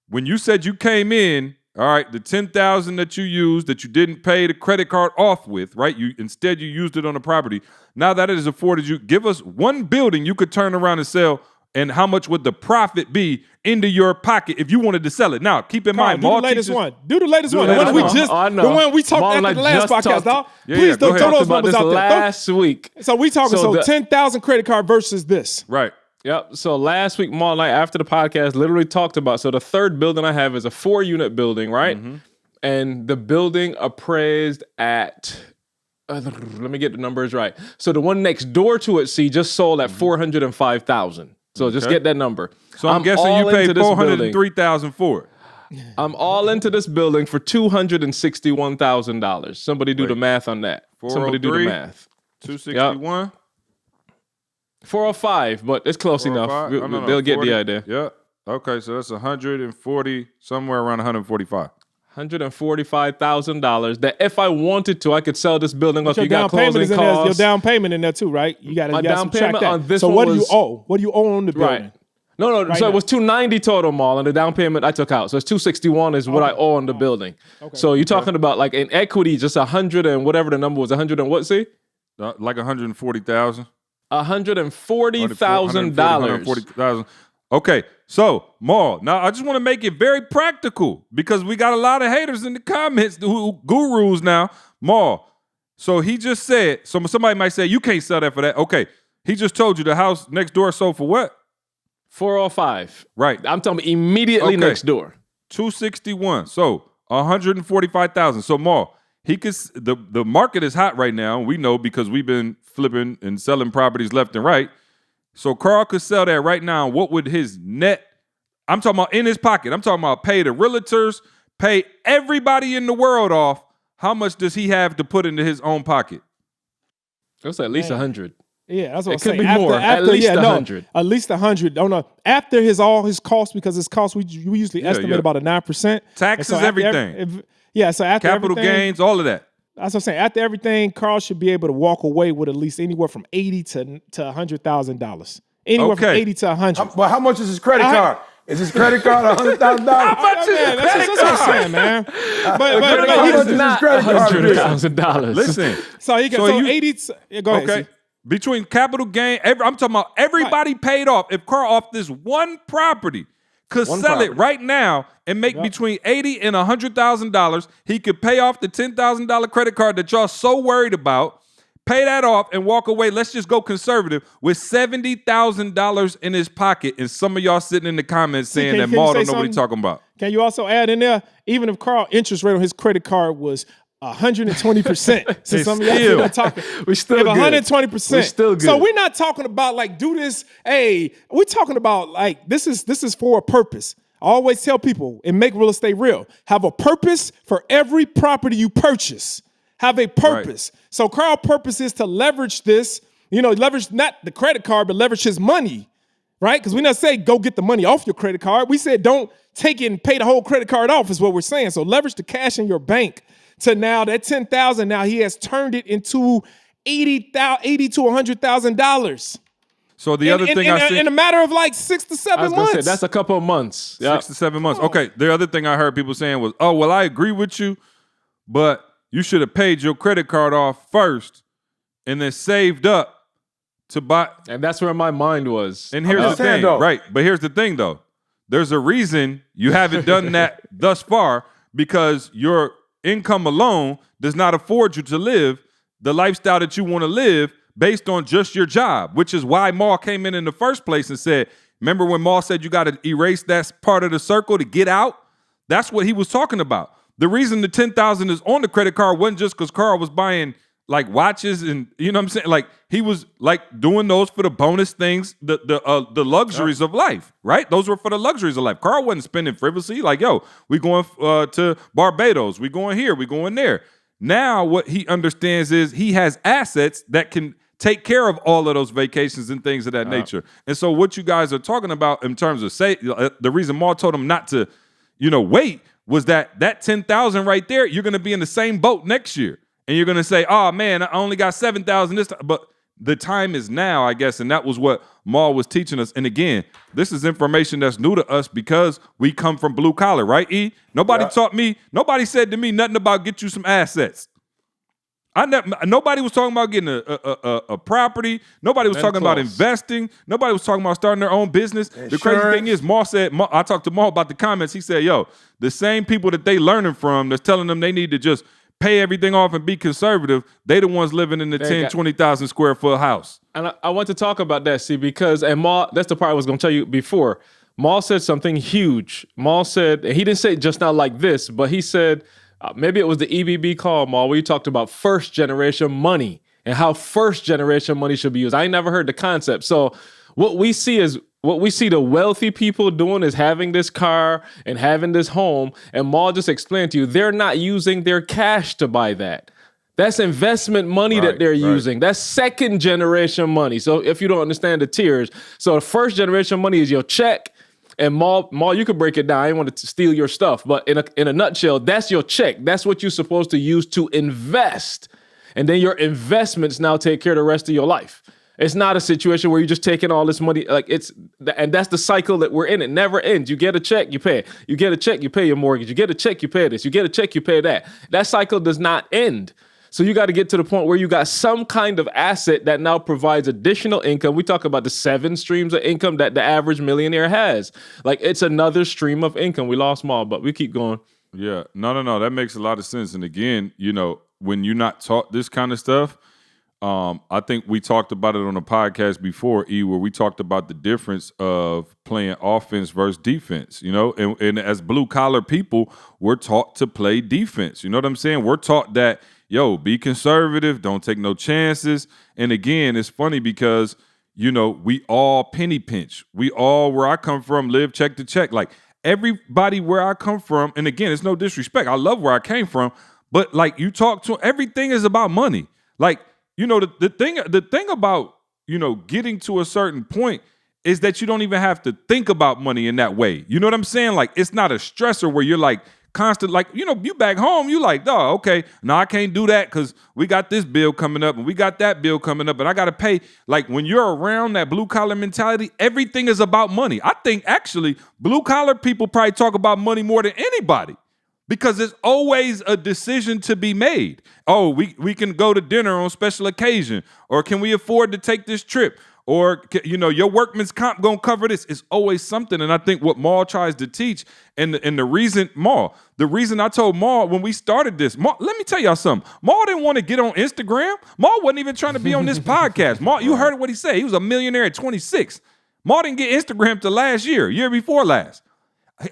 When you said you came in, all right, the $10,000 that you used that you didn't pay the credit card off with, right? Instead you used it on the property. Now that it is afforded you, give us one building you could turn around and sell, and how much would the profit be into your pocket if you wanted to sell it? Now, keep in mind, do the latest one. The one we talked after the last podcast, dog. Please don't throw those numbers out there. Last week. So we talking 10,000 credit card versus this. Right. Yep. So last week, Marlon, after the podcast, literally talked about. So the third building I have is a 4-unit building, right? Mm-hmm. And the building appraised at. Let me get the numbers right. So the one next door to it, just sold at $405,000. So just get that number. So I'm guessing you paid $403,000 for it. I'm all into this building for $261,000. Somebody do the math on that. Somebody do the math. 261. Yep. 405, but it's close enough. They'll get the idea. Yeah. Okay, so that's 140, somewhere around 145. $145,000. That if I wanted to, I could sell this building off. You got closing costs. Your down payment in there too, right? You got to down payment that. on this so one what do you owe? What do you owe on the building? Right. No. Right So now. it was $290 total, Mal, and the down payment I took out. So it's $261 is what I owe on the building. Okay. So you're talking about like in equity, just 100 and whatever the number was, 100 and what? See, Like 140,000. $140,000. 140,000. Okay, so Maul. Now I just want to make it very practical because we got a lot of haters in the comments, who gurus now. Maul. So he just said. So somebody might say you can't sell that for that. Okay, he just told you the house next door sold for what? 405. Right. I'm talking immediately Okay. next door. 261. So 145,000. So Maul, he could. The market is hot right now. We know because we've been flipping and selling properties left and right. So Carl could sell that right now. What would his net? I'm talking about in his pocket. I'm talking about pay the realtors, pay everybody in the world off. How much does he have to put into his own pocket? It's at least 100. Yeah, that's what I'm It could saying. be more. At least 100. At least 100. Don't know. After all his costs, because his costs we usually estimate about a 9%. Taxes, after everything. So after Capital everything, gains, all of that. That's what I'm saying. After everything, Carl should be able to walk away with at least anywhere from $80,000 to $100,000. Anywhere from Okay. 80 to 100. But how much is his credit card? Is his credit card $100,000? That's what I'm saying, man. But How much is his Not credit card? $100,000. Listen. so he can So so you- 80. Go ahead. Okay. See. Between capital gain, I'm talking about everybody paid off. If Carl off this one property could sell it right now and make between $80,000 and $100,000, he could pay off the $10,000 credit card that y'all so worried about, pay that off and walk away. Let's just go conservative with $70,000 in his pocket. And some of y'all sitting in the comments saying that can you Maul say don't know what he's something? talking about. Can you also add in there, even if Carl interest rate on his credit card was 120%. So some of y'all still- are talking. We still if good. 120%. We still good. So we're not talking about like do this. Hey, we're talking about like this is for a purpose. I always tell people and make real estate real. Have a purpose for every property you purchase. Have a purpose. So Carl's purpose is to leverage this, leverage not the credit card, but leverage his money, right? Because we not say go get the money off your credit card. We said don't take it and pay the whole credit card off is what we're saying. So leverage the cash in your bank to now that $10,000. Now he has turned it into $80 to $100,000. So the other thing I see in a matter of like 6 to 7 I was going months. to say, that's a couple of months. Yeah. 6 to 7 months. Okay. The other thing I heard people saying was, oh, well, I agree with you, but you should have paid your credit card off first and then saved up to buy. And that's where my mind was. And here's the understand, thing, though. right? But here's the thing, though. There's a reason you haven't done that thus far because your income alone does not afford you to live the lifestyle that you want to live based on just your job, which is why Maul came in the first place and said, remember when Maul said you got to erase that part of the circle to get out? That's what he was talking about. The reason the $10,000 is on the credit card wasn't just because Carl was buying like watches and you know what I'm saying? Like he was like doing those for the bonus things, the luxuries of life, right? Those were for the luxuries of life. Carl wasn't spending frivolously. Like, yo, we going to Barbados, we going here, we going there. Now what he understands is he has assets that can take care of all of those vacations and things of that nature. And so what you guys are talking about in terms of the reason Maul told him not to, wait was that $10,000 right there, you're going to be in the same boat next year. And you're going to say, oh, man, I only got $7,000 this time. But the time is now, I guess. And that was what Maul was teaching us. And again, this is information that's new to us because we come from blue collar, right, E? Nobody taught me, nobody said to me nothing about get you some assets. Nobody was talking about getting a property. Nobody was talking about investing. Nobody was talking about starting their own business. The crazy thing is, Maul said, I talked to Maul about the comments. He said, yo, the same people that they learning from that's telling them they need to just pay everything off and be conservative, they the ones living in the 10, 20,000 square foot house. And I want to talk about that, see, because, and Maul, that's the part I was going to tell you before. Maul said something huge. Maul said, and he didn't say it just now like this, but he said, maybe it was the EBB call, Maul, where you talked about first generation money and how first generation money should be used. I ain't never heard the concept. So what we see the wealthy people doing is having this car and having this home. And Maul just explained to you, they're not using their cash to buy that. That's investment money that they're using. That's second generation money. So if you don't understand the tiers, so the first generation money is your check. And Maul, you could break it down. I didn't want to steal your stuff, but in a nutshell, that's your check. That's what you're supposed to use to invest. And then your investments now take care of the rest of your life. It's not a situation where you're just taking all this money. Like and that's the cycle that we're in. It never ends. You get a check, you pay it. You get a check, you pay your mortgage. You get a check, you pay this. You get a check, you pay that. That cycle does not end. So you got to get to the point where you got some kind of asset that now provides additional income. We talk about the 7 streams of income that the average millionaire has. Like, it's another stream of income. We lost Maul, but we keep going. Yeah. No. That makes a lot of sense. And again, when you're not taught this kind of stuff, I think we talked about it on a podcast before, where we talked about the difference of playing offense versus defense, and as blue collar people, we're taught to play defense. You know what I'm saying? We're taught that, be conservative, don't take no chances. And again, it's funny because, we all penny pinch. We all, where I come from, live check to check. Like, everybody where I come from, and again, it's no disrespect. I love where I came from, but like, you talk to, everything is about money. Like, the thing about, getting to a certain point is that you don't even have to think about money in that way. You know what I'm saying? Like, it's not a stressor where you're like constant, like, you back home, you like, oh, okay, no, I can't do that because we got this bill coming up and we got that bill coming up and I got to pay. Like, when you're around that blue collar mentality, everything is about money. I think actually blue collar people probably talk about money more than anybody. Because there's always a decision to be made. Oh, we can go to dinner on special occasion, or can we afford to take this trip? Or, your workman's comp gonna cover this. It's always something. And I think what Maul tries to teach, and the reason I told Maul when we started this, Maul, let me tell y'all something. Maul didn't want to get on Instagram. Maul wasn't even trying to be on this podcast. Maul, you heard what he said. He was a millionaire at 26. Maul didn't get Instagram till last year before last.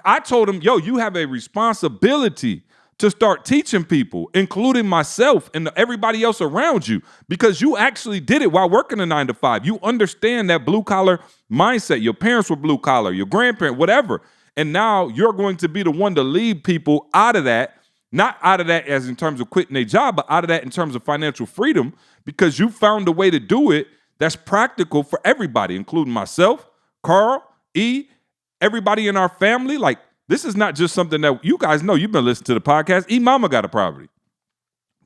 I told him, you have a responsibility to start teaching people, including myself and everybody else around you, because you actually did it while working a 9-to-5. You understand that blue collar mindset. Your parents were blue collar, your grandparents, whatever. And now you're going to be the one to lead people out of that, not out of that as in terms of quitting a job, but out of that in terms of financial freedom, because you found a way to do it that's practical for everybody, including myself, Carl, everybody in our family. Like, this is not just something that you guys know. You've been listening to the podcast. Mama got a property.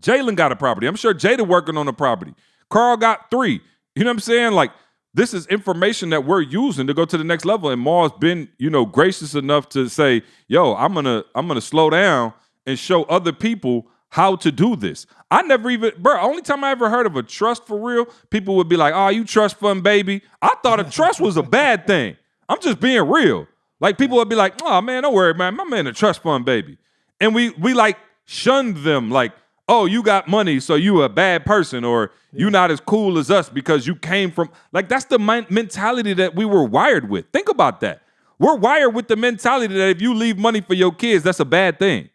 Jalen got a property. I'm sure Jada working on a property. Carl got 3. You know what I'm saying? Like, this is information that we're using to go to the next level. And Maul's been, gracious enough to say, I'm gonna slow down and show other people how to do this. I never even, only time I ever heard of a trust for real, people would be like, oh, you trust fund baby. I thought a trust was a bad thing. I'm just being real. Like, people would be like, oh, man, don't worry, man. My man a trust fund baby. And we like shunned them like, oh, you got money, so you a bad person, or you not as cool as us because you came from, like, that's the mentality that we were wired with. Think about that. We're wired with the mentality that if you leave money for your kids, that's a bad thing.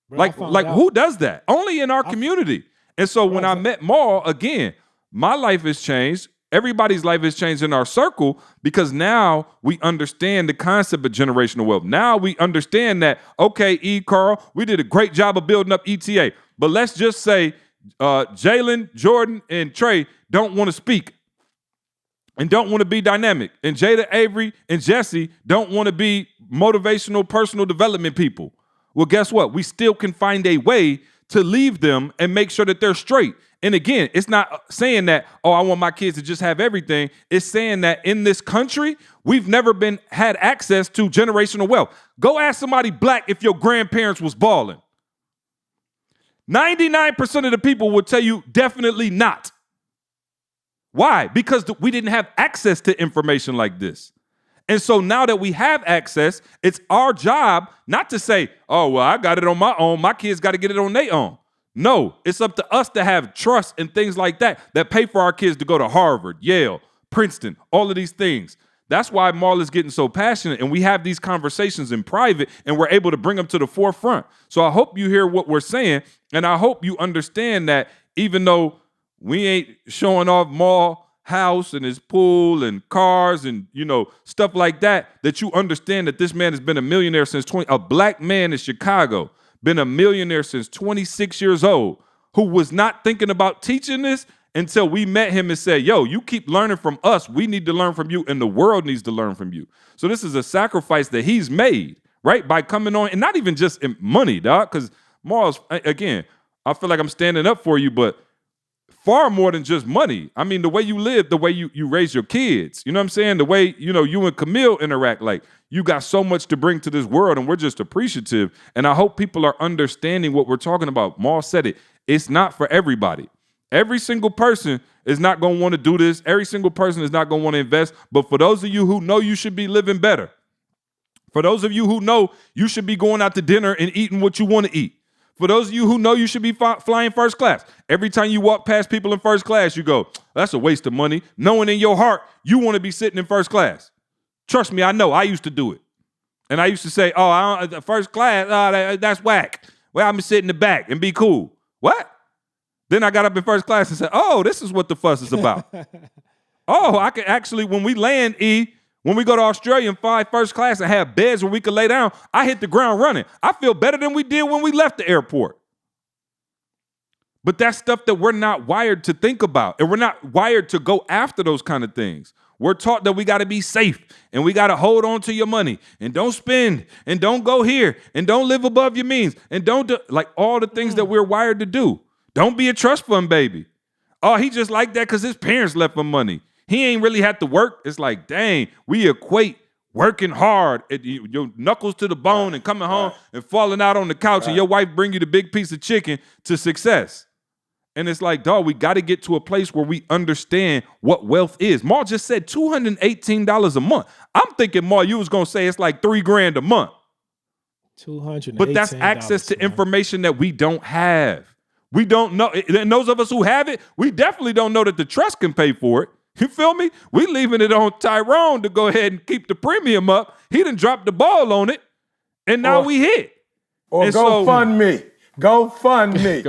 Bro, like who does that? Only in our community. And so when I met Maul, again, my life has changed. Everybody's life has changed in our circle because now we understand the concept of generational wealth. Now we understand that, okay, Carl, we did a great job of building up ETA. But let's just say Jalen, Jordan, and Trey don't want to speak and don't want to be dynamic. And Jada, Avery, and Jesse don't want to be motivational personal development people. Well, guess what? We still can find a way to leave them and make sure that they're straight. And again, it's not saying that, oh, I want my kids to just have everything. It's saying that in this country, we've never had access to generational wealth. Go ask somebody black if your grandparents was balling. 99% of the people will tell you definitely not. Why? Because we didn't have access to information like this. And so now that we have access, it's our job not to say, oh, well, I got it on my own. My kids got to get it on their own. No, it's up to us to have trust and things like that pay for our kids to go to Harvard, Yale, Princeton, all of these things. That's why Maul is getting so passionate, and we have these conversations in private, and we're able to bring them to the forefront. So I hope you hear what we're saying, and I hope you understand that even though we ain't showing off Maul house and his pool and cars and, stuff like that you understand that this man has been a millionaire since a black man in Chicago, been a millionaire since 26 years old, who was not thinking about teaching this until we met him and said, yo, you keep learning from us. We need to learn from you, and the world needs to learn from you. So this is a sacrifice that he's made, right? By coming on, and not even just in money, dog, because Mars, again, I feel like I'm standing up for you, but far more than just money. I mean, the way you live, the way you raise your kids, you know what I'm saying? The way, you and Camille interact, like you got so much to bring to this world and we're just appreciative. And I hope people are understanding what we're talking about. Maul said it. It's not for everybody. Every single person is not going to want to do this. Every single person is not going to want to invest. But for those of you who know you should be living better, for those of you who know you should be going out to dinner and eating what you want to eat, for those of you who know you should be flying first class, every time you walk past people in first class, you go, that's a waste of money, knowing in your heart you want to be sitting in first class. Trust me, I know. I used to do it. And I used to say, first class, that's whack. Well, I'm going to sit in the back and be cool. What? Then I got up in first class and said, oh, this is what the fuss is about. I can actually, when we land, when we go to Australia and fly first class and have beds where we could lay down, I hit the ground running. I feel better than we did when we left the airport. But that's stuff that we're not wired to think about, and we're not wired to go after those kind of things. We're taught that we got to be safe and we got to hold on to your money and don't spend and don't go here and don't live above your means and don't do, like all the things that we're wired to do. Don't be a trust fund baby. Oh, he just like that because his parents left him money. He ain't really had to work. It's like, dang, we equate working hard, your knuckles to the bone and coming home and falling out on the couch and your wife bring you the big piece of chicken to success. And it's like, dog, we got to get to a place where we understand what wealth is. Maul just said $218 a month. I'm thinking, Maul, you was going to say it's like $3,000 a month. $218. But that's access to information that we don't have. We don't know. And those of us who have it, we definitely don't know that the trust can pay for it. You feel me? We leaving it on Tyrone to go ahead and keep the premium up. He done dropped the ball on it, and now we hit. Or go fund me. Go fund me.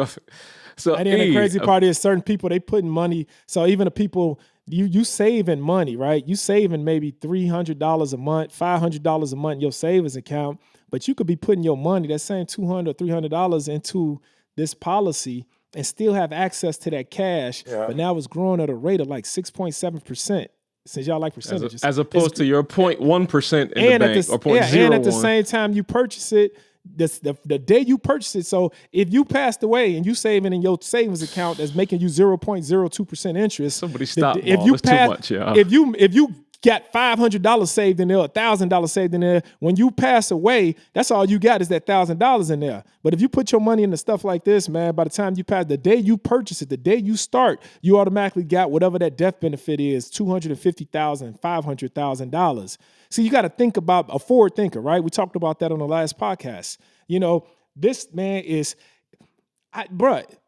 So, and then the crazy part is certain people, they putting money. So even the people, you saving money, right? You saving maybe $300 a month, $500 a month in your savings account, but you could be putting your money, that same $200 or $300 into this policy and still have access to that cash. Yeah. But now it's growing at a rate of like 6.7%. Since y'all like percentages. As opposed to your 0.1% in the bank or 0.01. And at the same time you purchase it, the day you purchase it. So if you passed away and you saving in your savings account that's making you 0.02% interest. Somebody stop. If you pass, too much, if you got $500 saved in there, $1,000 saved in there, when you pass away, that's all you got is that $1,000 in there. But if you put your money into stuff like this, man, by the time you pass, the day you purchase it, the day you start, you automatically got whatever that death benefit is, $250,000, $500,000. See, you got to think about a forward thinker, right? We talked about that on the last podcast. You know, this man is,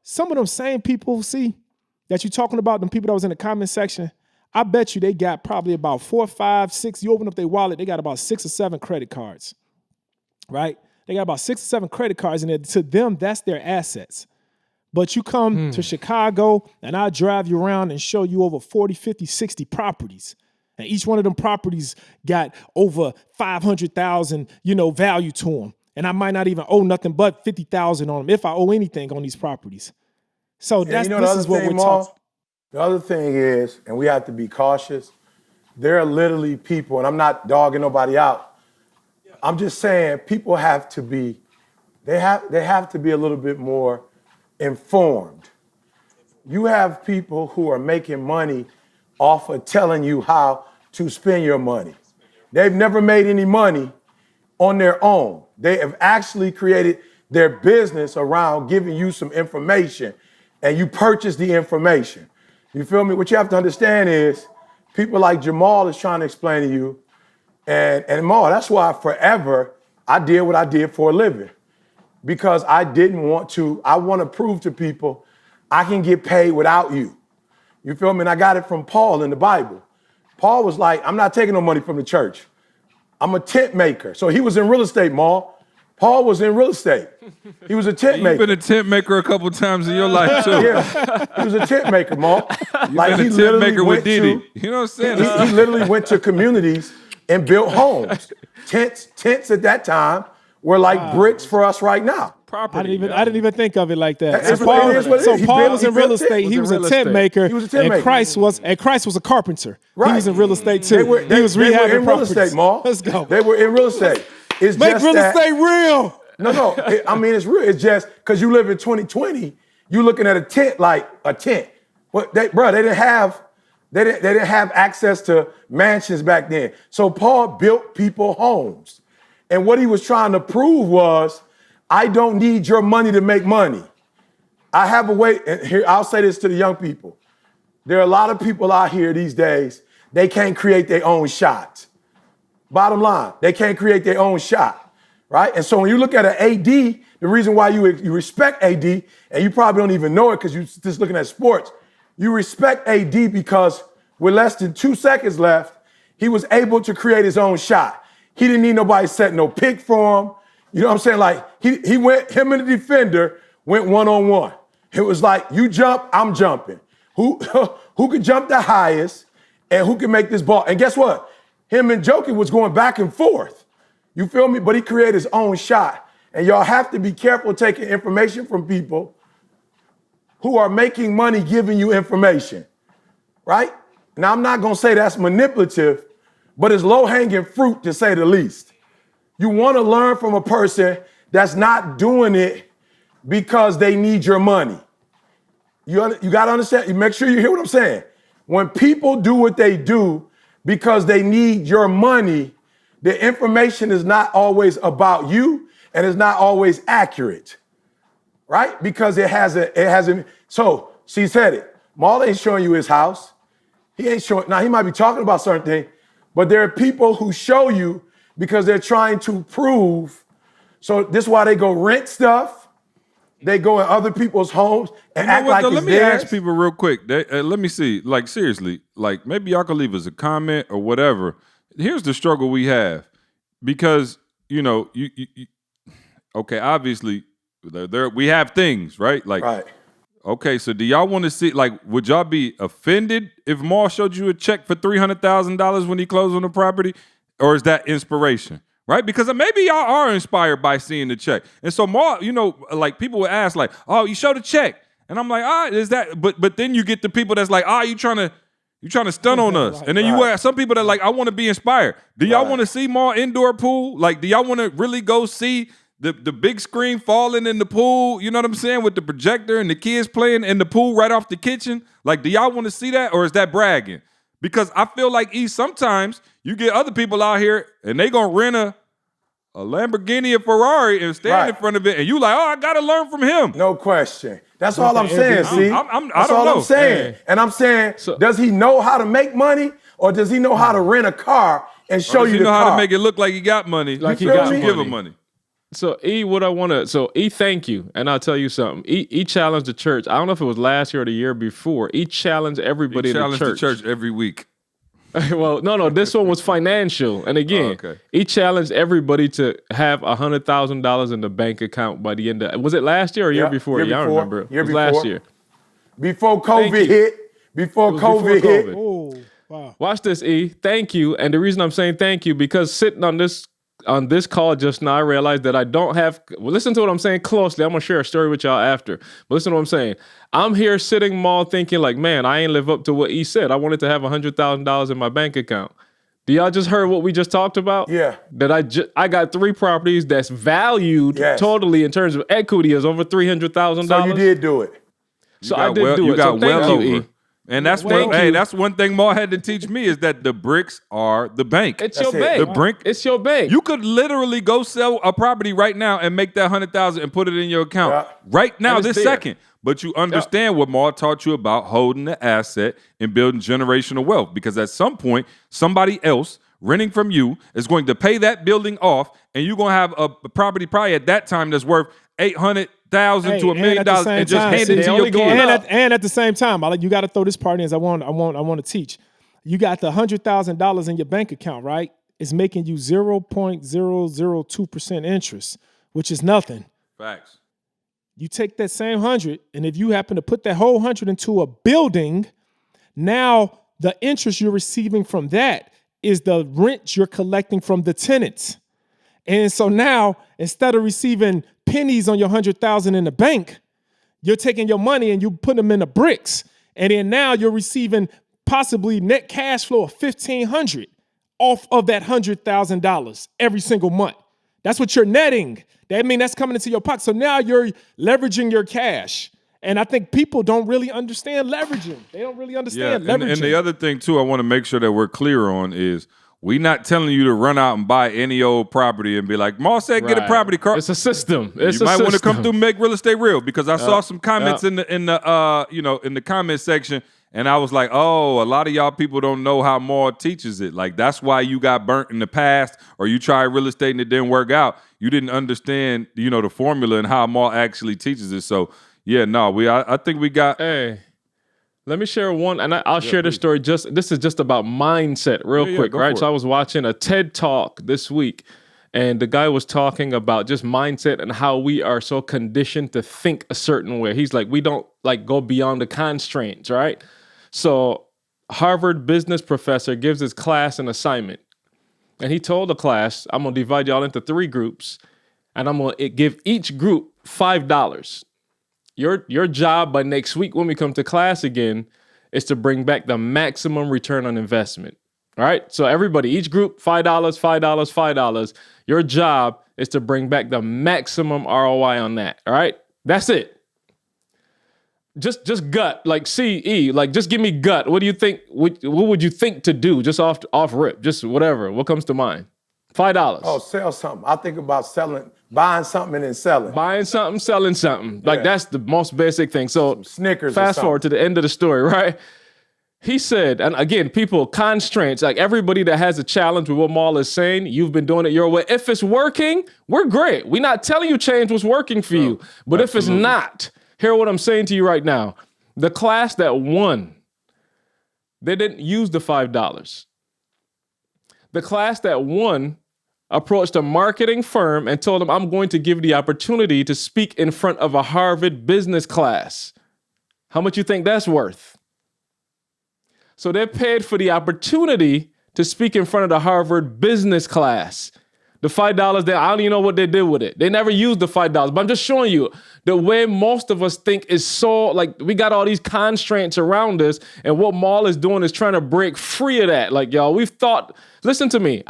some of them same people, see, that you're talking about, them people that was in the comment section, I bet you they got probably about 4, 5, 6. You open up their wallet, they got about 6 or 7 credit cards, right? They got about 6 or 7 credit cards in there. To them, that's their assets. But you come to Chicago, and I'll drive you around and show you over 40, 50, 60 properties. And each one of them properties got over 500,000, value to them. And I might not even owe nothing but 50,000 on them if I owe anything on these properties. So this is what we're talking. The other thing is, and we have to be cautious, there are literally people, and I'm not dogging nobody out. I'm just saying people have to be, they have to be a little bit more informed. You have people who are making money off of telling you how to spend your money. They've never made any money on their own. They have actually created their business around giving you some information, and you purchase the information. You feel me? What you have to understand is people like Jamal is trying to explain to you, and Maul, that's why forever I did what I did for a living, because I want to prove to people I can get paid without you. You feel me? And I got it from Paul in the Bible. Paul was like, I'm not taking no money from the church. I'm a tent maker. So he was in real estate, Maul. Paul was in real estate. He was a tent maker. You've been a tent maker a couple times in your life, too. Yeah, he was a tent maker, Maul. You've been a tent maker with Diddy. You know what I'm saying? He literally went to communities and built homes. Tents at that time were like bricks for us right now. Property, I didn't even think of it like that. So Paul was in real estate. He was a tent maker. He was a tent maker. And Christ was a carpenter. Right. He was in real estate too. They was rehabbing were in real estate, Maul. Let's go. They were in real estate. It's Make just real estate real. No. I mean, it's real. It's just because you live in 2020, you looking at a tent like a tent. What they didn't have access to mansions back then. So Paul built people homes. And what he was trying to prove was, I don't need your money to make money. I have a way, and here, I'll say this to the young people. There are a lot of people out here these days, they can't create their own shot. Bottom line, they can't create their own shot, right? And so when you look at an AD, the reason why you respect AD, and you probably don't even know it because you're just looking at sports, you respect AD because with less than 2 seconds left, he was able to create his own shot. He didn't need nobody set no pick for him. You know what I'm saying? Like him and the defender went one-on-one. It was like, you jump, I'm jumping. Who could jump the highest and who can make this ball? And guess what? Him and Jokic was going back and forth. You feel me? But he created his own shot. And y'all have to be careful taking information from people who are making money giving you information, right? Now, I'm not going to say that's manipulative, but it's low-hanging fruit to say the least. You want to learn from a person that's not doing it because they need your money. You got to understand, you make sure you hear what I'm saying. When people do what they do because they need your money, the information is not always about you and it's not always accurate, right? Because it hasn't. So she said it. Maul ain't showing you his house. He ain't showing. Now he might be talking about certain things, but there are people who show you because they're trying to prove. So this is why they go rent stuff. They go in other people's homes and act like it's theirs. Let me ask people real quick. Let me see. Like, seriously, like maybe y'all can leave us a comment or whatever. Here's the struggle we have. Because, you know, you okay, obviously, we have things, right? Like, right. Okay, so do y'all want to see, like, would y'all be offended if Maul showed you a check for $300,000 when he closed on the property? Or is that inspiration? Right? Because maybe y'all are inspired by seeing the check. And so Maul, you know, like people would ask like, oh, you showed a check. And I'm like, is that, but then you get the people that's like, you trying to stun on us. And then you ask some people that like, I want to be inspired. Do y'all want to see Maul indoor pool? Like, do y'all want to really go see the big screen falling in the pool? You know what I'm saying? With the projector and the kids playing in the pool right off the kitchen. Like, do y'all want to see that? Or is that bragging? Because I feel like sometimes you get other people out here and they gonna rent a Lamborghini or Ferrari and stand in front of it, and you like, I gotta learn from him. No question. That's all I'm saying, see? That's all I'm saying. And I'm saying, does he know how to make money, or does he know how to rent a car and show you the car? Does he know how to make it look like he got money? Like he got money. Give him money. So thank you, and I'll tell you something. E challenged the church. I don't know if it was last year or the year before. E challenged everybody in the church. He challenged the church every week. Well, no, this one was financial. And again, he challenged everybody to have $100,000 in the bank account by the end of, was it last year or year before? I don't remember. It was last year. Before COVID hit. Before COVID hit. Oh, wow. Watch this, E. Thank you. And the reason I'm saying thank you, because sitting on this call just now, I realized that I don't have, listen to what I'm saying closely. I'm going to share a story with y'all after. But listen to what I'm saying. I'm here sitting, Maul, thinking like, man, I ain't live up to what he said. I wanted to have $100,000 in my bank account. Do y'all just heard what we just talked about? Yeah. That I got 3 properties that's valued totally in terms of equity as over $300,000. So you did do it. So I did do it. You got well over. E. And that's that's one thing Maul had to teach me is that the bricks are the bank. It's your bank. It's your bank. You could literally go sell a property right now and make that $100,000 and put it in your account right now, this second. But you understand what Maul taught you about holding the asset and building generational wealth, because at some point, somebody else renting from you is going to pay that building off, and you're going to have a property probably at that time that's worth $800,000 to $1 million and just hand it to your kid. And at the same time, you got to throw this part in as I want to teach. You got the $100,000 in your bank account, right? It's making you 0.002% interest, which is nothing. Facts. You take that same 100, and if you happen to put that whole 100 into a building, now the interest you're receiving from that is the rent you're collecting from the tenants. And so now, instead of receiving pennies on your $100,000 in the bank, you're taking your money and you put them in the bricks. And then now you're receiving possibly net cash flow of $1,500 off of that $100,000 every single month. That's what you're netting. That means that's coming into your pocket. So now you're leveraging your cash. And I think people don't really understand leveraging. They don't really understand leveraging. And the other thing too, I want to make sure that we're clear on is we not telling you to run out and buy any old property and be like, Ma said, get a property car. It's a system. You might want to come through and make real estate real, because I saw some comments in the comment section, and I was like, oh, a lot of y'all people don't know how Maul teaches it. Like, that's why you got burnt in the past, or you tried real estate and it didn't work out. You didn't understand, the formula and how Maul actually teaches it. So yeah, no, I think we got. Hey, let me share one, and I'll share this story. This is just about mindset, real quick, right? So I was watching a TED Talk this week, and the guy was talking about just mindset and how we are so conditioned to think a certain way. He's like, we don't go beyond the constraints, right? So Harvard business professor gives his class an assignment, and he told the class, I'm gonna divide y'all into 3 groups, and I'm gonna give each group $5. Your job by next week when we come to class again is to bring back the maximum return on investment. All right? So everybody, each group, $5, $5, $5. Your job is to bring back the maximum ROI on that. All right? That's it. Just gut, like CE, like just give me gut. What do you think? What would you think to do? Just off rip, just whatever. What comes to mind? $5. Oh, sell something. I think about buying something and then selling. Buying something, selling something. Like that's the most basic thing. So some Snickers. Fast forward to the end of the story, right? He said, and again, people, constraints, like everybody that has a challenge with what Maul is saying, you've been doing it your way. If it's working, we're great. We're not telling you change what's working for you. But if it's not, hear what I'm saying to you right now. The class that won, they didn't use the $5. The class that won approached a marketing firm and told them, I'm going to give the opportunity to speak in front of a Harvard business class. How much you think that's worth? So they paid for the opportunity to speak in front of the Harvard business class. The $5, I don't even know what they did with it. They never used the $5, but I'm just showing you the way most of us think is so, like, we got all these constraints around us, and what Maul is doing is trying to break free of that. Like, y'all, we've thought, listen to me.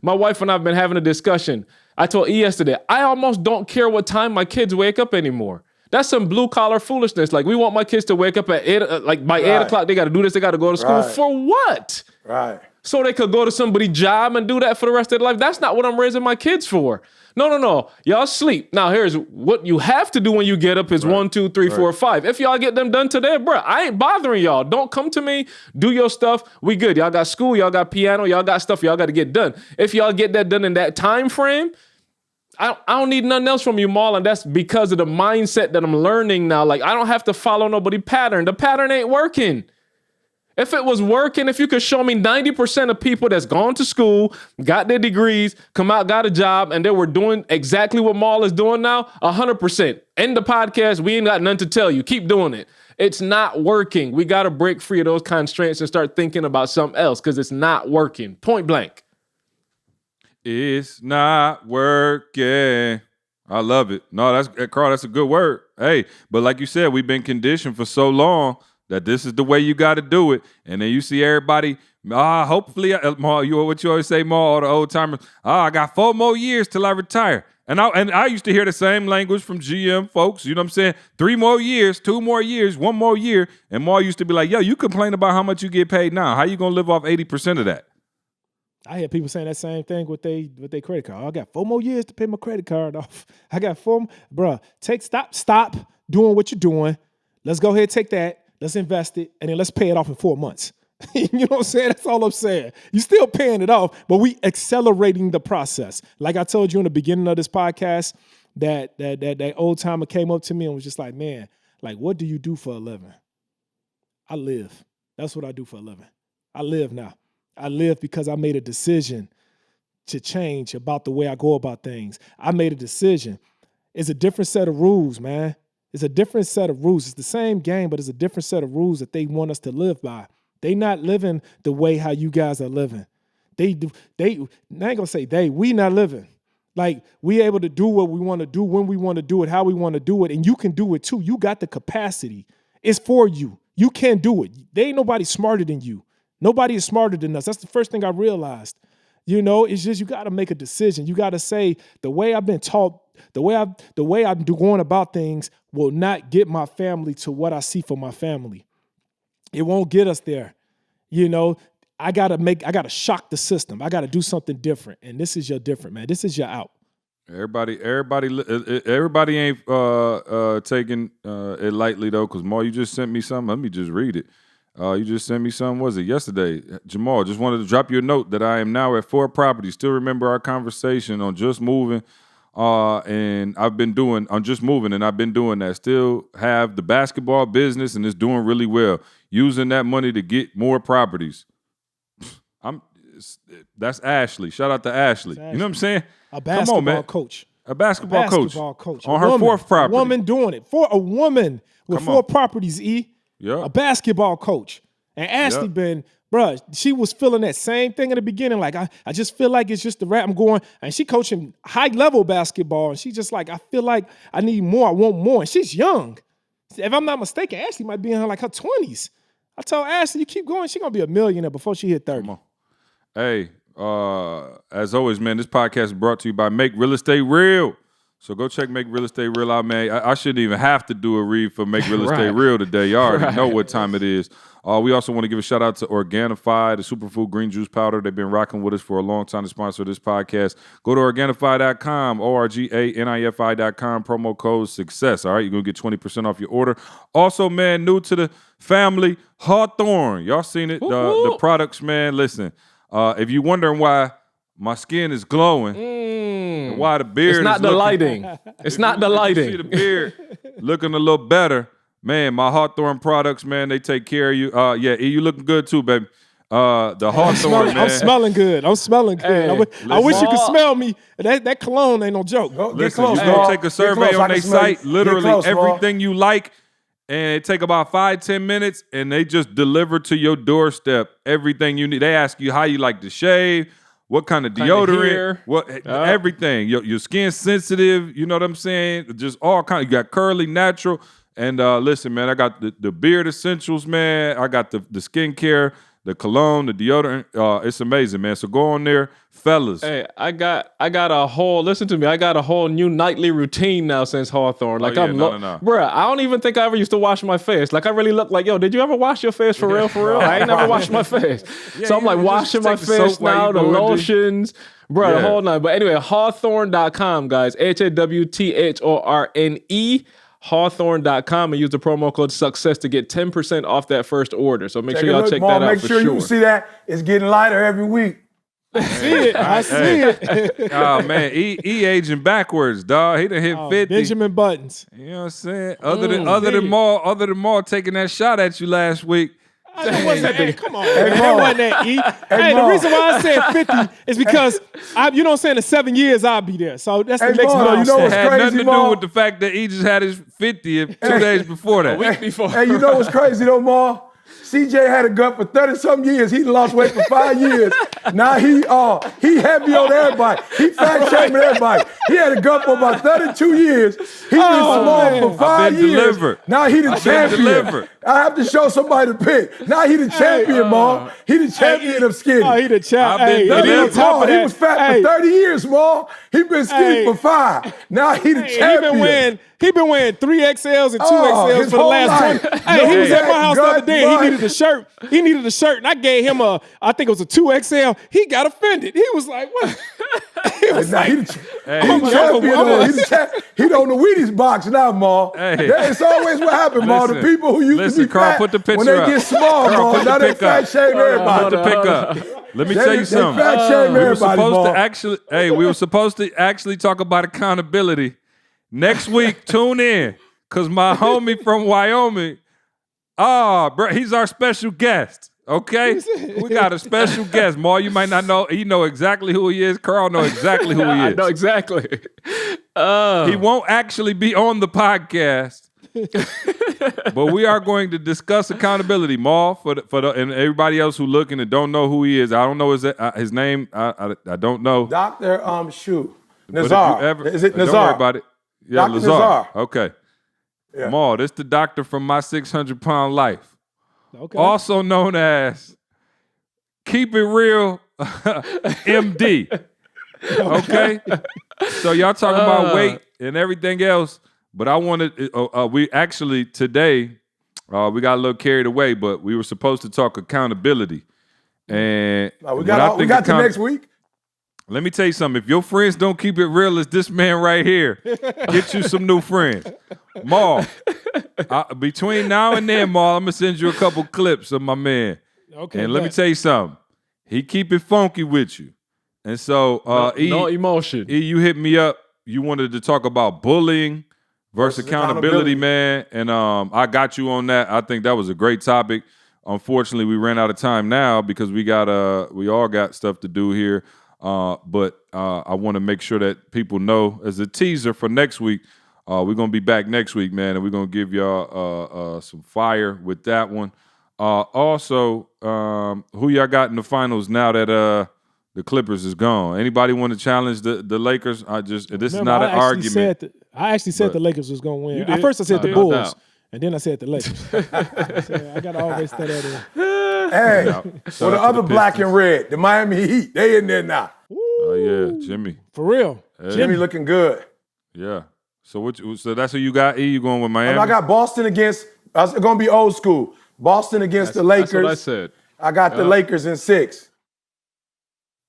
My wife and I have been having a discussion. I told E yesterday, I almost don't care what time my kids wake up anymore. That's some blue collar foolishness. Like, we want my kids to wake up at 8, by 8 o'clock, they got to do this, they got to go to school. For what? Right. So they could go to somebody's job and do that for the rest of their life. That's not what I'm raising my kids for. No. Y'all sleep. Now, here's what you have to do when you get up is 1, 2, 3, 4, 5. If y'all get them done today, bro, I ain't bothering y'all. Don't come to me. Do your stuff. We good. Y'all got school. Y'all got piano. Y'all got stuff y'all got to get done. If y'all get that done in that time frame, I don't need nothing else from you, Maul, and that's because of the mindset that I'm learning now. Like, I don't have to follow nobody's pattern. The pattern ain't working. If it was working, if you could show me 90% of people that's gone to school, got their degrees, come out, got a job, and they were doing exactly what Maul is doing now, 100%. End the podcast. We ain't got nothing to tell you. Keep doing it. It's not working. We got to break free of those constraints and start thinking about something else because it's not working. Point blank. It's not working. I love it. No, Carl, that's a good word. Hey, but like you said, we've been conditioned for so long that this is the way you got to do it. And then you see everybody, hopefully, what you always say, all the old timers, I got 4 more years till I retire. And I used to hear the same language from GM folks, you know what I'm saying? 3 more years, 2 more years, 1 more year. And Maul used to be like, yo, you complain about how much you get paid now. How you going to live off 80% of that? I hear people saying that same thing with their credit card. I got 4 more years to pay my credit card off. I got 4, bruh, stop doing what you're doing. Let's go ahead and take that. Let's invest it, and then let's pay it off in 4 months. You know what I'm saying? That's all I'm saying. You're still paying it off, but we accelerating the process. Like I told you in the beginning of this podcast, that old timer came up to me and was just like, man, like, what do you do for a living? I live. That's what I do for a living. I live now. I live because I made a decision to change about the way I go about things. I made a decision. It's a different set of rules, man. It's a different set of rules. It's the same game, but it's a different set of rules that they want us to live by. They not living the way how you guys are living. I ain't gonna say we not living. Like, we able to do what we want to do, when we want to do it, how we want to do it, and you can do it too. You got the capacity. It's for you. You can do it. There ain't nobody smarter than you. Nobody is smarter than us. That's the first thing I realized. You know, it's just you got to make a decision. You got to say the way I've been taught, the way I'm going about things will not get my family to what I see for my family. It won't get us there. You know, I gotta shock the system. I gotta do something different. And this is your different, man. This is your out. Everybody ain't taking it lightly though, because Maul, you just sent me something. Let me just read it. You just sent me something. Was it yesterday? Jamal, just wanted to drop you a note that I am now at 4 properties. Still remember our conversation on just moving, and I'm just moving, and I've been doing that. Still have the basketball business, and it's doing really well. Using that money to get more properties. That's Ashley. Shout out to Ashley. You know what I'm saying? A basketball coach. A basketball coach. On her 4th property. A woman doing it. For a woman with 4 properties, Yeah. A basketball coach. And Ashley bruh, she was feeling that same thing in the beginning. Like, I just feel like it's just the rap I'm going. And she coaching high-level basketball. And she just like, I feel like I need more. I want more. And she's young. If I'm not mistaken, Ashley might be in her 20s. I told Ashley, you keep going, she's going to be a millionaire before she hit 30. Come on. Hey, as always, man, this podcast is brought to you by Make Real Estate Real. So go check Make Real Estate Real out, man. I shouldn't even have to do a read for Make Real Estate Real today. Y'all already know what time it is. We also want to give a shout out to Organifi, the superfood green juice powder. They've been rocking with us for a long time to sponsor this podcast. Go to Organifi.com, ORGANIFI.com, promo code SUCCESS. All right, you're going to get 20% off your order. Also, man, new to the family, Hawthorne. Y'all seen it, the products, man. Listen, if you're wondering why my skin is glowing, and why the beard it's not the lighting. It's not the lighting. You see the beard looking a little better. Man, my Hawthorne products, man, they take care of you. Yeah, E, you looking good too, baby. The Hawthorne, man. I'm smelling good. Hey, I wish you could smell me. That cologne ain't no joke. Listen, you go take a survey on their site. Literally everything you like, and it take about 5-10 minutes, and they just deliver to your doorstep everything you need. They ask you how you like to shave, what kind of deodorant, everything. Your skin's sensitive, you know what I'm saying? Just all kind. You got curly, natural. And listen, man, I got the beard essentials, man. I got the skincare, the cologne, the deodorant. It's amazing, man. So go on there, fellas. Hey, I got a whole, listen to me, I got a whole new nightly routine now since Hawthorne. Like, bruh, I don't even think I ever used to wash my face. Like, I really look like, yo, did you ever wash your face for real, for real? I ain't never washed my face. So I'm like washing my face now, the lotions. Bro, the whole night. But anyway, Hawthorne.com, guys. HAWTHORNE. Hawthorne.com and use the promo code SUCCESS to get 10% off that first order. So make sure y'all check that out. Make sure you see that it's getting lighter every week. I see it. Oh man, E aging backwards, dog. He done hit 50. Benjamin Buttons. You know what I'm saying? Other than Maul taking that shot at you last week. That wasn't that. Come on, man. That wasn't that, E. Hey, the reason why I said 50 is because, you know what I'm saying, in 7 years, I'll be there. So that's the next milestone. You know what's had crazy, nothing to do with the fact that he just had his 50th 2 days before that. A week before. Hey, you know what's crazy, though, Maul? CJ had a gut for 30-some years. He lost weight for 5 years. Now he heavy on everybody. He fat shaming everybody. He had a gut for about 32 years. He been small for 5 years. Delivered. Now he the champion. Delivered. I have to show somebody the pic. Now he the champion, Maul. He the champion of skinny. Oh, he the champ. I've been delivered. He was fat for 30 years, Maul. He been skinny for 5. Now he the champion. He been wearing 3XLs and 2XLs for the last 20. Hey, he was at my house the other day. He needed a shirt. And I gave him I think it was a 2XL. He got offended. He was like, what? He was like, he the on the Wheaties box now, Maul. Hey. It's always what happened, Maul. The people who used to be Carl, fat, put the picture when they up. get small, Carl, Maul, now they fat shame everybody. Put the pick up. Let me tell you something. Fat shame everybody, we were supposed to actually talk about accountability. Next week, tune in, because my homie from Wyoming, bro, he's our special guest, okay? We got a special guest. Maul, you might not know. You know exactly who he is. Carl know exactly who he is. I know exactly. He won't actually be on the podcast, but we are going to discuss accountability, Maul, for the and everybody else who looking and don't know who he is. I don't know his name. I don't know. Dr. Nazar. Is it Nazar? Don't worry about it. Yeah, Dr. Nazar. Okay. Yeah. Maul, this the doctor from My 600-Pound Life. Okay. Also known as Keep It Real MD. Okay? So y'all talking about weight and everything else, but I wanted, we actually today, we got a little carried away, but we were supposed to talk accountability. And we got to next week. Let me tell you something. If your friends don't keep it real as this man right here, get you some new friends. Maul, between now and then, Maul, I'm going to send you a couple clips of my man. Okay. And let me tell you something. He keep it funky with you. And so, no emotion. E, you hit me up. You wanted to talk about bullying versus accountability, man. And I got you on that. I think that was a great topic. Unfortunately, we ran out of time now because we all got stuff to do here. But I want to make sure that people know, as a teaser for next week, we're going to be back next week, man, and we're going to give y'all some fire with that one. Also, who y'all got in the finals now that the Clippers is gone? Anybody want to challenge the Lakers? This is not an argument. I actually said the Lakers was going to win. At first I said the Bulls, and then I said the Lakers. I got to always throw that in. Hey, for the other black and red, the Miami Heat, they in there now. Oh, yeah, Jimmy. For real. Hey. Jimmy looking good. Yeah. So so that's who you got, E? You going with Miami? I got Boston against, it's going to be old school. Boston against the Lakers. That's what I said. I got the Lakers in 6.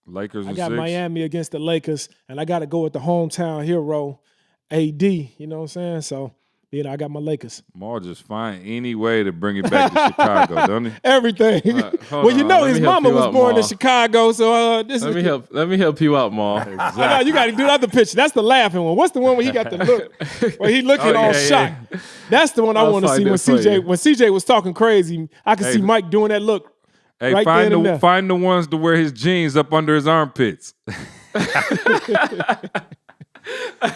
Lakers in 6. I got Miami against the Lakers, and I got to go with the hometown hero, AD. You know what I'm saying? So, I got my Lakers. Maul just find any way to bring it back to Chicago, don't he? Everything. His mama was born in Chicago, so Let me help you out, Maul. Exactly. No, you got to do the other picture. That's the laughing one. What's the one where he got the look? Where he looking all shocked. Yeah. That's the one I want to see when CJ was talking crazy. I can see Mike doing that look. Hey, right find the ones to wear his jeans up under his armpits.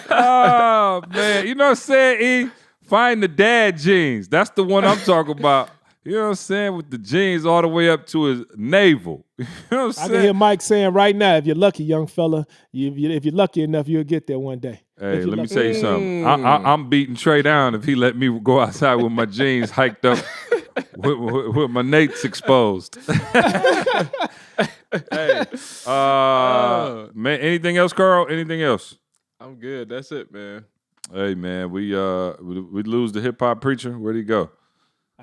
Oh man, you know what I'm saying, E? Find the dad jeans. That's the one I'm talking about. You know what I'm saying? With the jeans all the way up to his navel. You know what I'm saying? I can hear Mike saying right now, if you're lucky, young fella, if you're lucky enough, you'll get there one day. Hey, let me tell you something. I'm beating Trey down if he let me go outside with my jeans hiked up with my nates exposed. Hey, man, anything else, Carl? Anything else? I'm good. That's it, man. Hey, man, we lose the hip hop preacher. Where'd he go?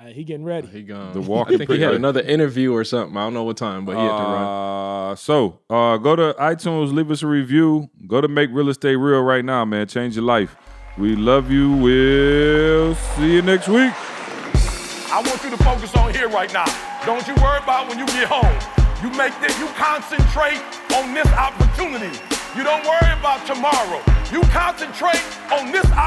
He getting ready. He gone. The walking. I think he had another interview or something. I don't know what time, but he had to run. So go to iTunes, leave us a review. Go to Make Real Estate Real right now, man. Change your life. We love you. We'll see you next week. I want you to focus on here right now. Don't you worry about when you get home. You concentrate on this opportunity. You don't worry about tomorrow. You concentrate on this opportunity.